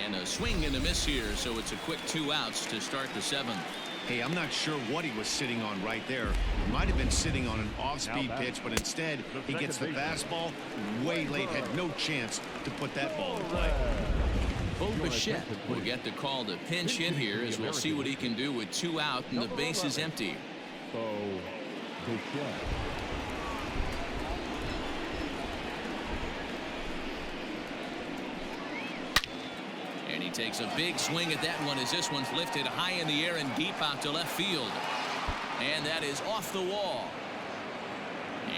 And a swing and a miss here, so it's a quick 2 outs to start the 7th. Hey, I'm not sure what he was sitting on right there. He might have been sitting on an off-speed pitch, but instead he gets the fastball way late, had no chance to put that ball in play. Bo Bichette will get the call to pinch hit here as we'll see what he can do with 2 out and the base is empty. Bo Bichette. And he takes a big swing at that one as this one's lifted high in the air and deep out to left field. And that is off the wall.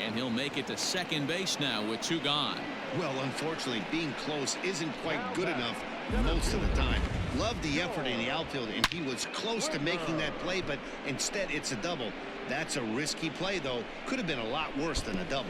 And he'll make it to second base now with 2 gone. Well, unfortunately, being close isn't quite good enough most of the time. Loved the effort in the outfield, and he was close to making that play, but instead it's a double. That's a risky play, though. Could have been a lot worse than a double.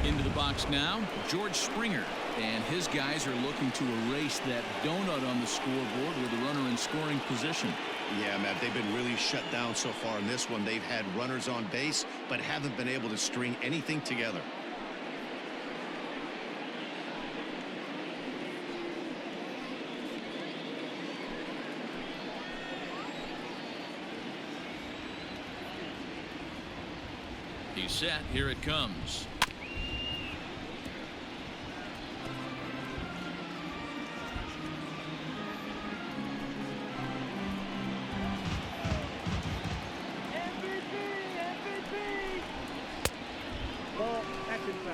Into the box now, George Springer. And his guys are looking to erase that donut on the scoreboard with a runner in scoring position. Yeah, Matt, they've been really shut down so far in this one. They've had runners on base, but haven't been able to string anything together. He's set. Here it comes.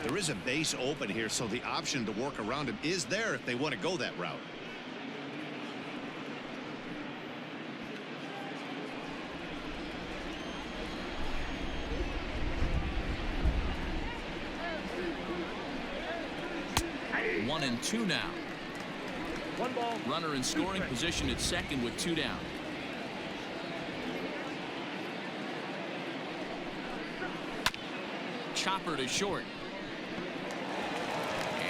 There is a base open here, so the option to work around him is there if they want to go that route. One and 2 now. 1 ball. Runner in scoring position at second with 2 down. Chopper to short.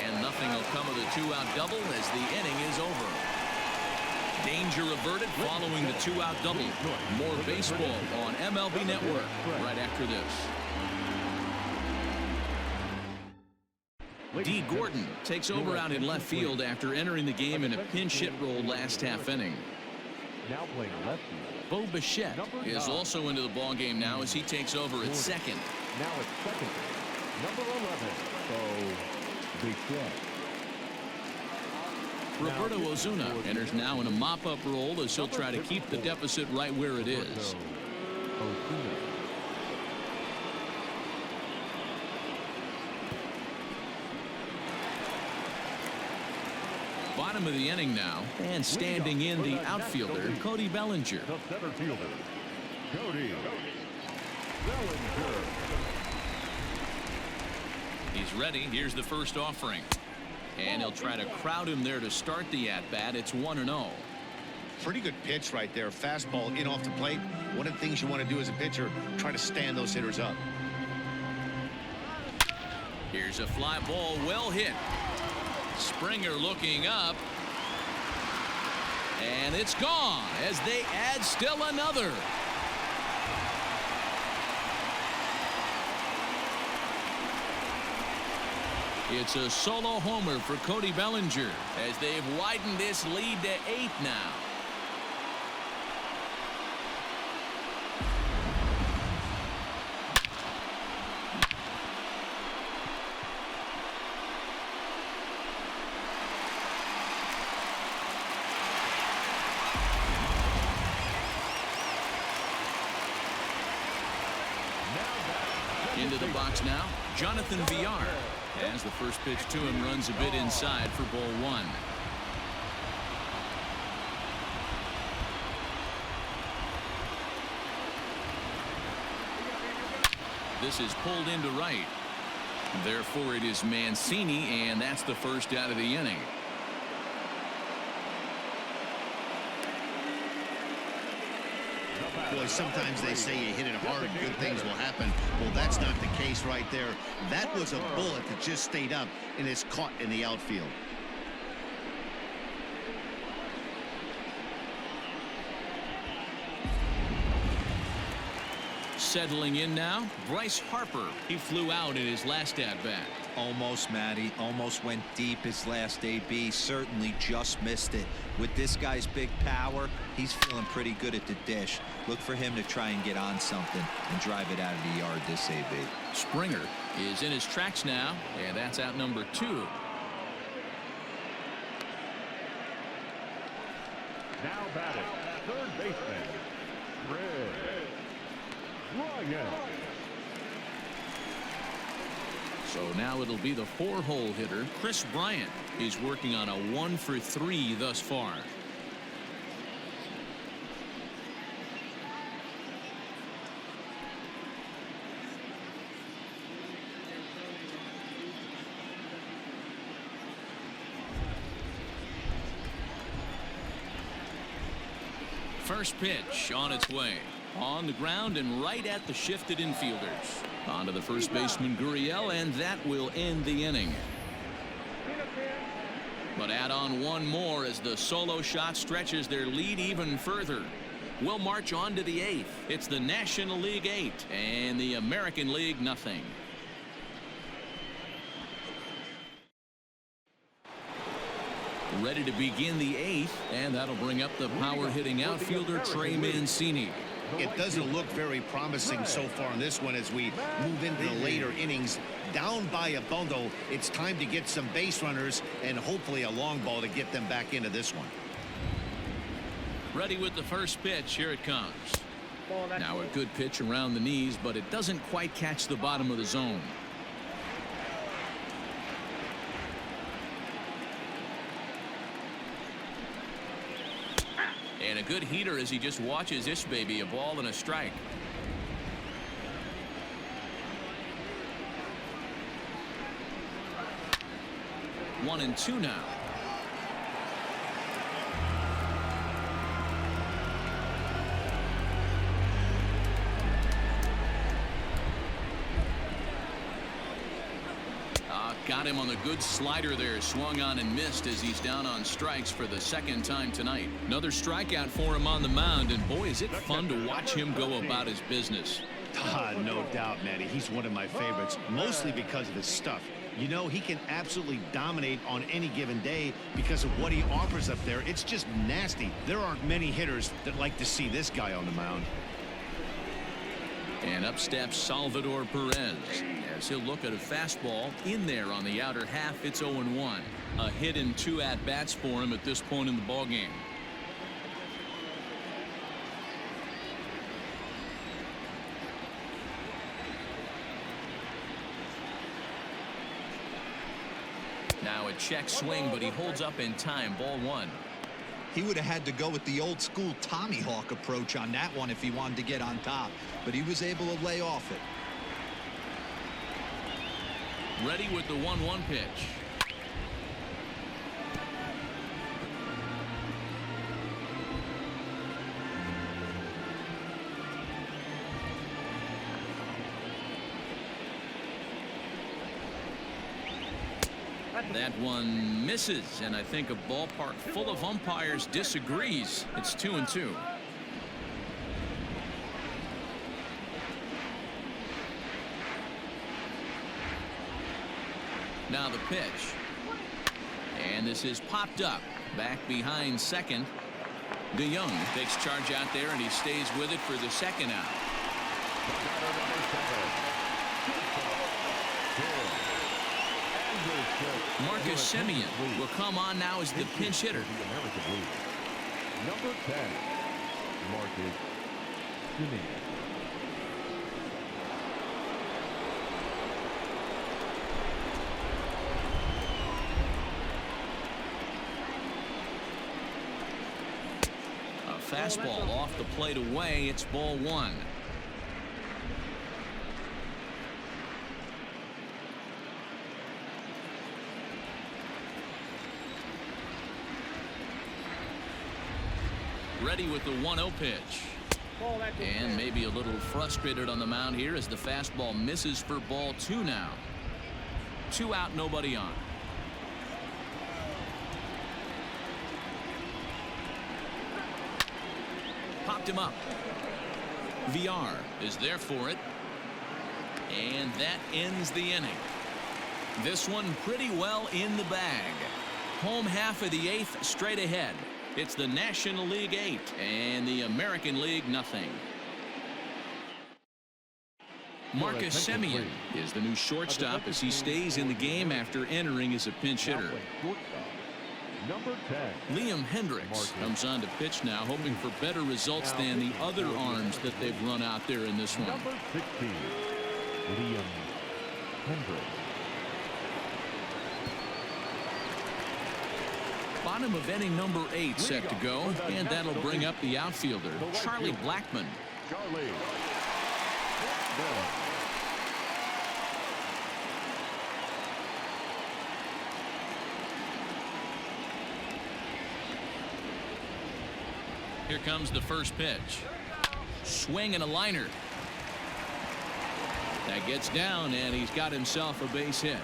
And nothing will come of the 2-out double as the inning is over. Danger averted following the 2-out double. More baseball on MLB Network right after this. D. Gordon takes over out in left field after entering the game in a pinch hit role last half inning. Now playing left field. Bo Bichette is also into the ball game now as he takes over at second. Now at second base, number 11, Bo Bichette. Roberto Ozuna enters now in a mop-up role as he'll try to keep the deficit right where it is. Bottom of the inning now, and standing in the outfielder, Cody Bellinger. The center fielder, Cody Bellinger. He's ready. Here's the first offering. And he'll try to crowd him there to start the at-bat. It's 1-0. Pretty good pitch right there. Fastball in off the plate. One of the things you want to do as a pitcher, try to stand those hitters up. Here's a fly ball, well hit. Springer looking up. And it's gone as they add still another. It's a solo homer for Cody Bellinger as they've widened this lead to 8 now. Into the box now, Jonathan Villar. As the first pitch to him runs a bit inside for ball 1. This is pulled into right. Therefore, it is Mancini, and that's the first out of the inning. Boy, sometimes they say you hit it hard, good things will happen. Well, that's not the case right there. That was a bullet that just stayed up and is caught in the outfield. Settling in now, Bryce Harper. He flew out in his last at-bat. Almost, Matty. Almost went deep his last AB. Certainly just missed it. With this guy's big power, he's feeling pretty good at the dish. Look for him to try and get on something and drive it out of the yard this AB. Springer is in his tracks now, and that's out number 2. Now batting, third baseman, Red Ryan. So now it'll be the 4-hole hitter, Chris Bryant. He's working on a 1 for 3 thus far. First pitch on its way. On the ground and right at the shifted infielders. On to the first baseman, Gurriel, and that will end the inning. But add on one more as the solo shot stretches their lead even further. We'll march on to the 8th. It's the National League 8 and the American League nothing. Ready to begin the 8th, and that'll bring up the power-hitting outfielder Trey Mancini. It doesn't look very promising so far in this one as we move into the later innings. Down by a bundle, it's time to get some base runners and hopefully a long ball to get them back into this one. Ready with the first pitch. Here it comes. Now a good pitch around the knees, but it doesn't quite catch the bottom of the zone. And a good heater as he just watches this baby, a ball and a strike. One and two now. Got him on the good slider there. Swung on and missed as he's down on strikes for the second time tonight. Another strikeout for him on the mound, and boy, is it fun to watch him go about his business. No doubt, Matty. He's one of my favorites, mostly because of his stuff. You know, he can absolutely dominate on any given day because of what he offers up there. It's just nasty. There aren't many hitters that like to see this guy on the mound. And up steps Salvador Perez as he'll look at a fastball in there on the outer half. It's 0-1. A hit and 2 at-bats for him at this point in the ballgame. Now a check swing, but he holds up in time. Ball 1. He would have had to go with the old school Tommy Hawk approach on that one if he wanted to get on top, but he was able to lay off it. Ready with the 1-1 pitch. That one misses, and I think a ballpark full of umpires disagrees. It's 2-2. Now the pitch. And this is popped up. Back behind second. DeYoung takes charge out there, and he stays with it for the second out. Marcus Semien will come on now as the pinch hitter. Number 10, Marcus Semien. Fastball off the plate away. It's ball one. Ready with the 1-0 pitch. And maybe a little frustrated on the mound here as the fastball misses for ball two now. 2 out, nobody on. Popped him up. VR is there for it. And that ends the inning. This one pretty well in the bag. Home half of the 8th straight ahead. It's the National League 8 and the American League nothing. Marcus Semien is the new shortstop as he stays in the game after entering as a pinch hitter. Number 10. Liam Hendricks comes on to pitch now, hoping for better results than the other arms that they've run out there in this one. Number 16, Liam Hendricks. Bottom of inning number 8 set to go, and that'll bring up the outfielder, Charlie Blackmon. Charlie. Here comes the first pitch. Swing and a liner. That gets down, and he's got himself a base hit.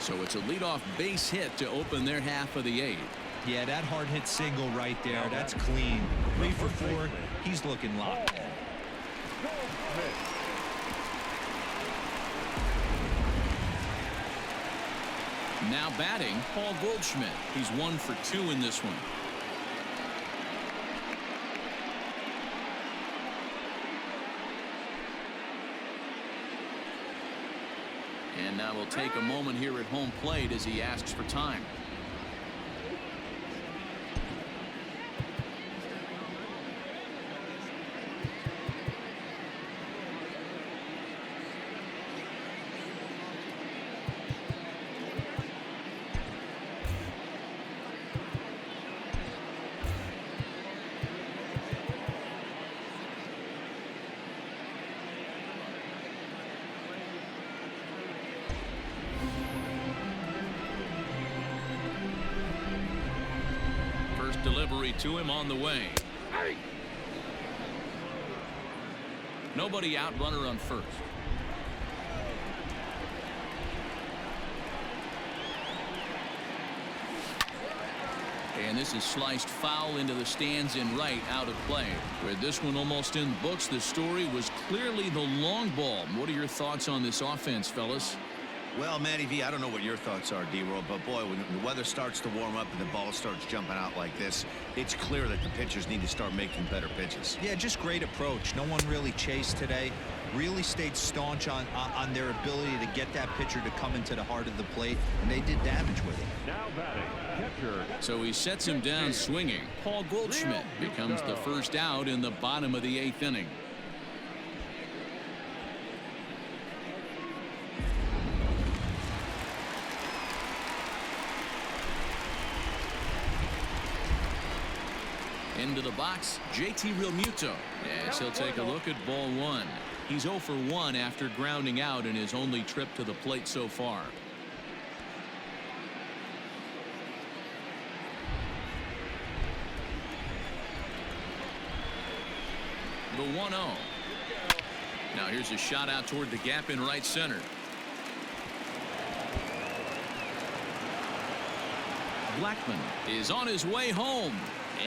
So it's a leadoff base hit to open their half of the 8th. Yeah, that hard hit single right there. That's clean. 3 for 4. He's looking locked. Now batting, Paul Goldschmidt. He's 1 for 2 in this one. And now we'll take a moment here at home plate as he asks for time. Delivery to him on the way. Nobody out, runner on first. And this is sliced foul into the stands in right, out of play. With this one almost in the books, the story was clearly the long ball. What are your thoughts on this offense, fellas? Well, Matty V, I don't know what your thoughts are, D-World, but boy, when the weather starts to warm up and the ball starts jumping out like this, it's clear that the pitchers need to start making better pitches. Yeah, just great approach. No one really chased today. Really stayed staunch on their ability to get that pitcher to come into the heart of the plate, and they did damage with it. Now batting, catcher. So he sets him down swinging. Paul Goldschmidt becomes the first out in the bottom of the 8th inning. Into the box, JT Realmuto. Yes, he'll take a look at ball one. He's 0 for 1 after grounding out in his only trip to the plate so far. The 1-0. Now here's a shot out toward the gap in right center. Blackman is on his way home.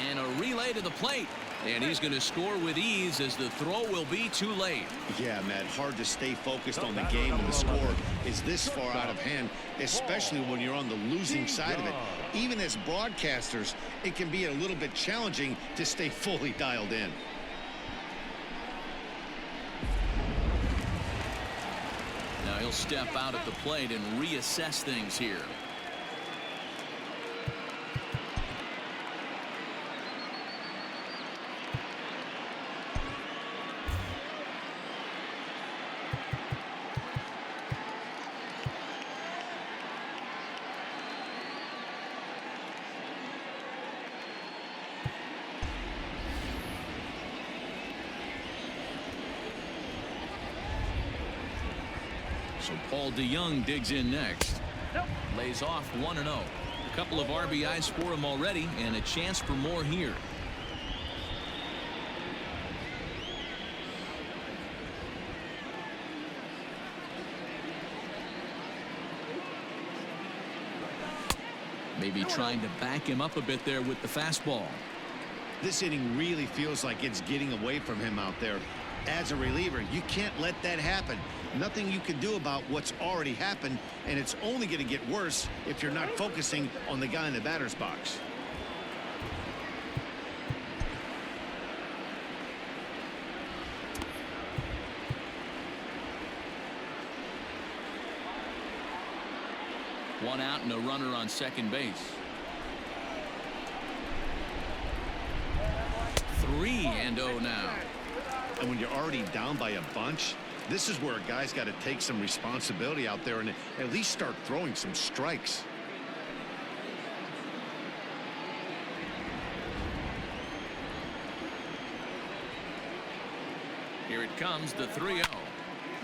And a relay to the plate. And he's going to score with ease as the throw will be too late. Yeah, Matt, hard to stay focused on the game when the score is this far out of hand, especially when you're on the losing side of it. Even as broadcasters, it can be a little bit challenging to stay fully dialed in. Now he'll step out at the plate and reassess things here. So Paul DeYoung digs in next. Lays off 1-0. A couple of RBIs for him already and a chance for more here. Maybe trying to back him up a bit there with the fastball. This inning really feels like it's getting away from him out there. As a reliever, you can't let that happen. Nothing you can do about what's already happened, and it's only going to get worse if you're not focusing on the guy in the batter's box. One out and a runner on second base. 3-0 now. And when you're already down by a bunch, this is where a guy's got to take some responsibility out there and at least start throwing some strikes. Here it comes, the 3-0.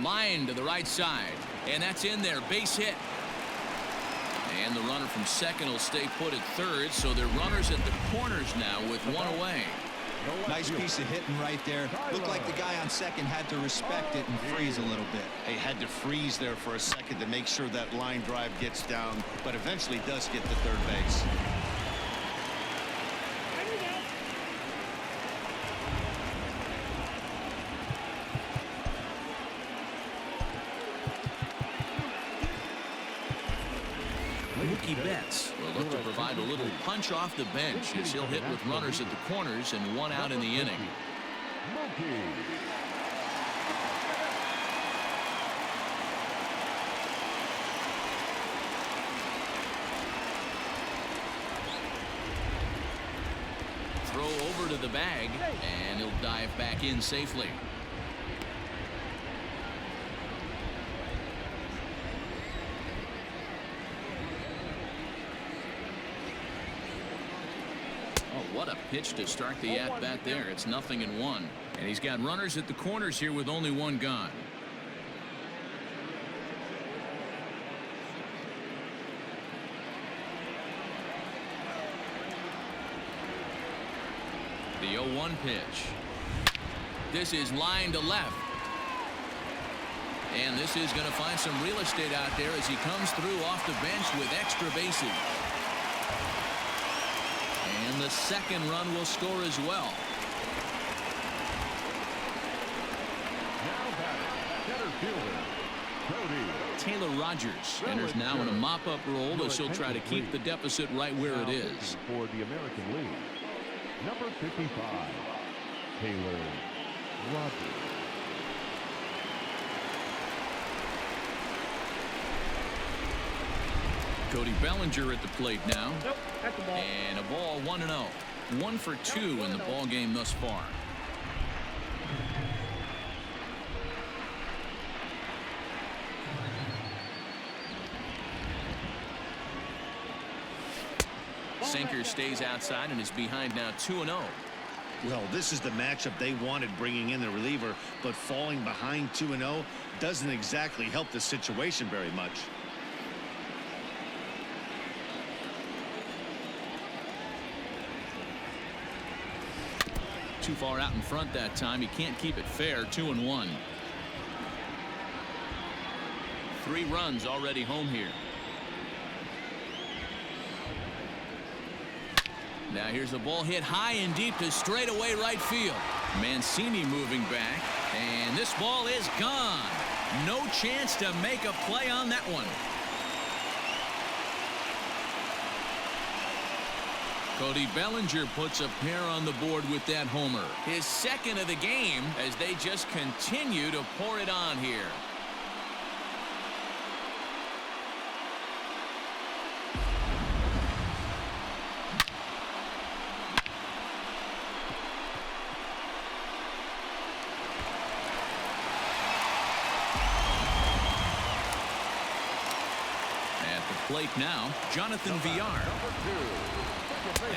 Line to the right side. And that's in there. Base hit. And the runner from second will stay put at third. So they're runners at the corners now with one away. Nice piece of hitting right there. Looked like the guy on second had to respect it and freeze a little bit. He had to freeze there for a second to make sure that line drive gets down, but eventually does get to third base. Mookie Betts will look to provide a little punch off the bench as he'll hit with runners at the corners and one out in the inning. Throw over to the bag, and he'll dive back in safely. What a pitch to start the at-bat there. It's 0-1. And he's got runners at the corners here with only one gone. The 0-1 pitch. This is line to left. And this is going to find some real estate out there as he comes through off the bench with extra bases. And the second run will score as well. Taylor Rogers enters now in a mop-up role as he'll try to keep the deficit right where it is. For the American League, number 55, Taylor Rogers. Cody Bellinger at the plate now. Nope, that's a ball. And a ball 1-0. 1 for 2 in the ball game thus far. Sinker stays outside and is behind now 2-0. Well, this is the matchup they wanted, bringing in the reliever, but falling behind 2-0 doesn't exactly help the situation very much. Too far out in front that time. He can't keep it fair. 2-1. 3 runs already home here. Now here's a ball hit high and deep to straightaway right field. Mancini moving back, and this ball is gone. No chance to make a play on that one. Cody Bellinger puts a pair on the board with that homer. His second of the game as they just continue to pour it on here. At the plate now, Jonathan Villar.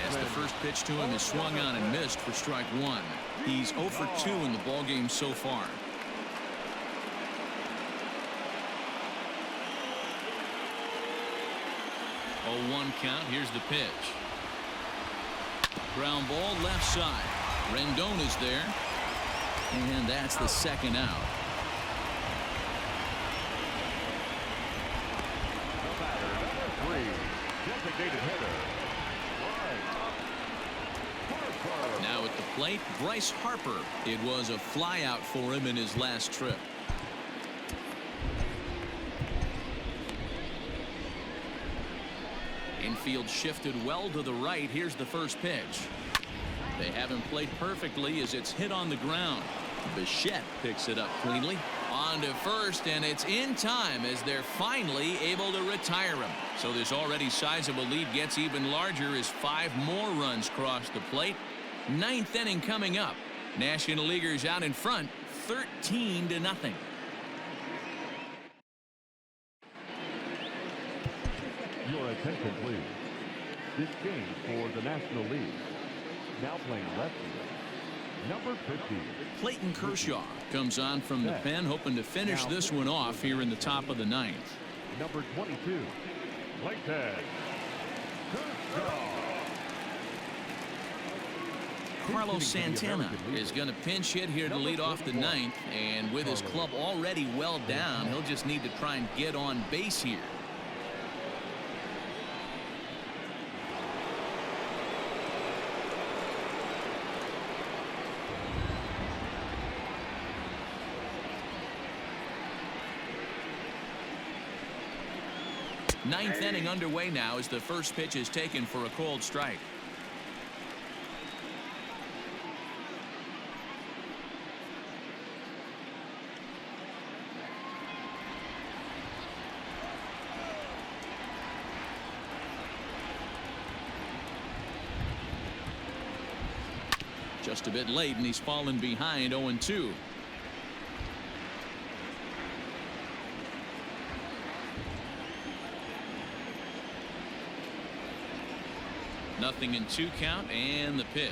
As the first pitch to him is swung on and missed for strike one. He's 0 for 2 in the ballgame so far. 0-1 count. Here's the pitch. Ground ball left side. Rendon is there. And that's the second out. The batter, number 3, designated hitter. Now at the plate, Bryce Harper. It was a flyout for him in his last trip. Infield shifted well to the right. Here's the first pitch. They have him played perfectly as it's hit on the ground. Bichette picks it up cleanly. On to first, and it's in time as they're finally able to retire him. So this already sizable lead gets even larger as 5 more runs cross the plate. 9th inning coming up. National Leaguers out in front, 13-0. Your attention, please. This game for the National League. Now playing left field, number 50. Clayton Kershaw comes on from the pen, hoping to finish this one off here in the top of the 9th. Number 22, Clayton Kershaw. Carlos Santana is going to pinch hit here to lead off the 9th, and with his club already well down, he'll just need to try and get on base here. Ninth inning underway now as the first pitch is taken for a called strike. Just a bit late, and he's fallen behind 0-2. Nothing in 2 count, and the pitch.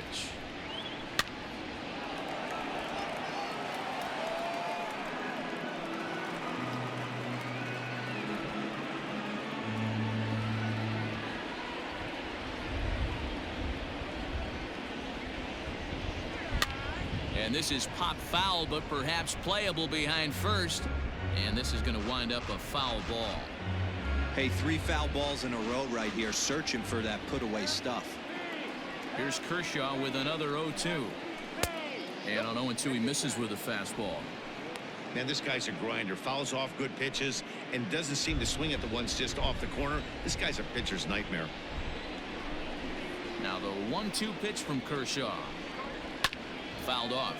And this is pop foul, but perhaps playable behind first. And this is going to wind up a foul ball. Hey, 3 foul balls in a row right here, searching for that put-away stuff. Here's Kershaw with another 0-2. And on 0-2, he misses with a fastball. Man, this guy's a grinder. Fouls off good pitches and doesn't seem to swing at the ones just off the corner. This guy's a pitcher's nightmare. Now the 1-2 pitch from Kershaw. Fouled off.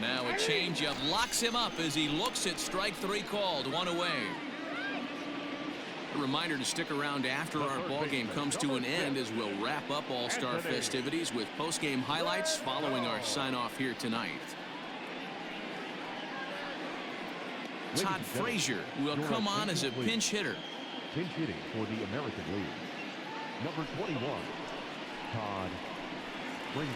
Now a changeup locks him up as he looks at strike 3 called. 1 away. A reminder to stick around after our ball game comes to an end as we'll wrap up All-Star festivities with post-game highlights following our sign-off here tonight. Todd Frazier will come on as a pinch hitter. Pinch hitting for the American League. Number 21, Todd Frazier.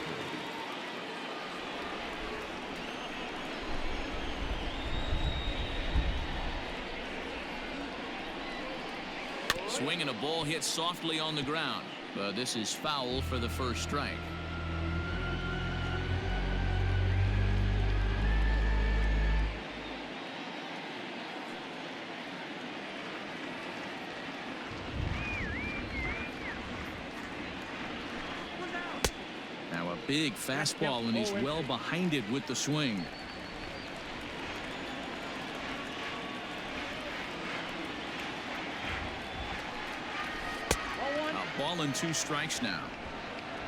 Swinging a ball hit softly on the ground, but this is foul for the first strike. Big fastball, and he's well behind it with the swing. A ball and 2 strikes now.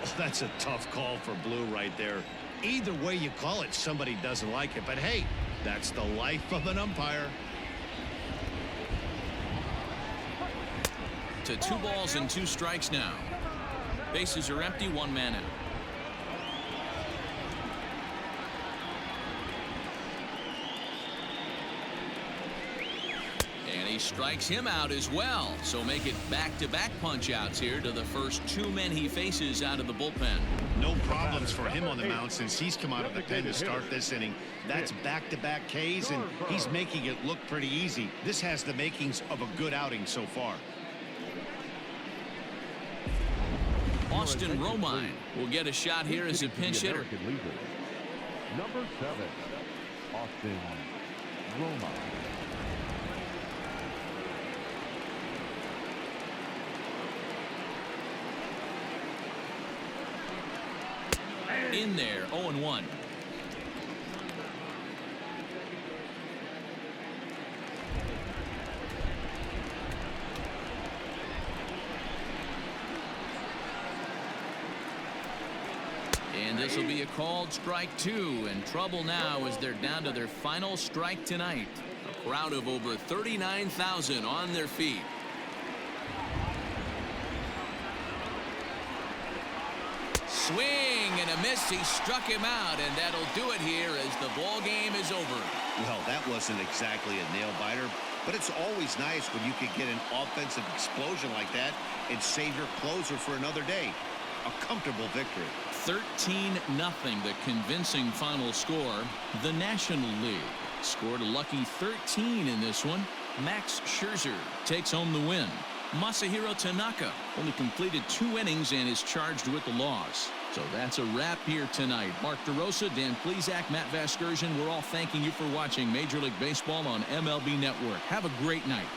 Oh, that's a tough call for Blue right there. Either way you call it, somebody doesn't like it. But hey, that's the life of an umpire. To 2 balls and 2 strikes now. Bases are empty, 1 man out. And he strikes him out as well. So make it back-to-back punch-outs here to the first 2 men he faces out of the bullpen. No problems for him on the mound since he's come out of the pen to start this inning. That's back-to-back Ks, and he's making it look pretty easy. This has the makings of a good outing so far. Austin Romine will get a shot here as a pinch hitter. Number 7, Austin Romine. In there, 0-1. And this will be a called strike 2, and trouble now as they're down to their final strike tonight. A crowd of over 39,000 on their feet. Swing and a miss. He struck him out, and that'll do it here as the ball game is over. Well, that wasn't exactly a nail-biter, but it's always nice when you can get an offensive explosion like that and save your closer for another day. A comfortable victory. 13-0, the convincing final score. The National League scored a lucky 13 in this one. Max Scherzer takes home the win. Masahiro Tanaka only completed 2 innings and is charged with the loss. So that's a wrap here tonight. Mark DeRosa, Dan Plesac, Matt Vasgersian, we're all thanking you for watching Major League Baseball on MLB Network. Have a great night.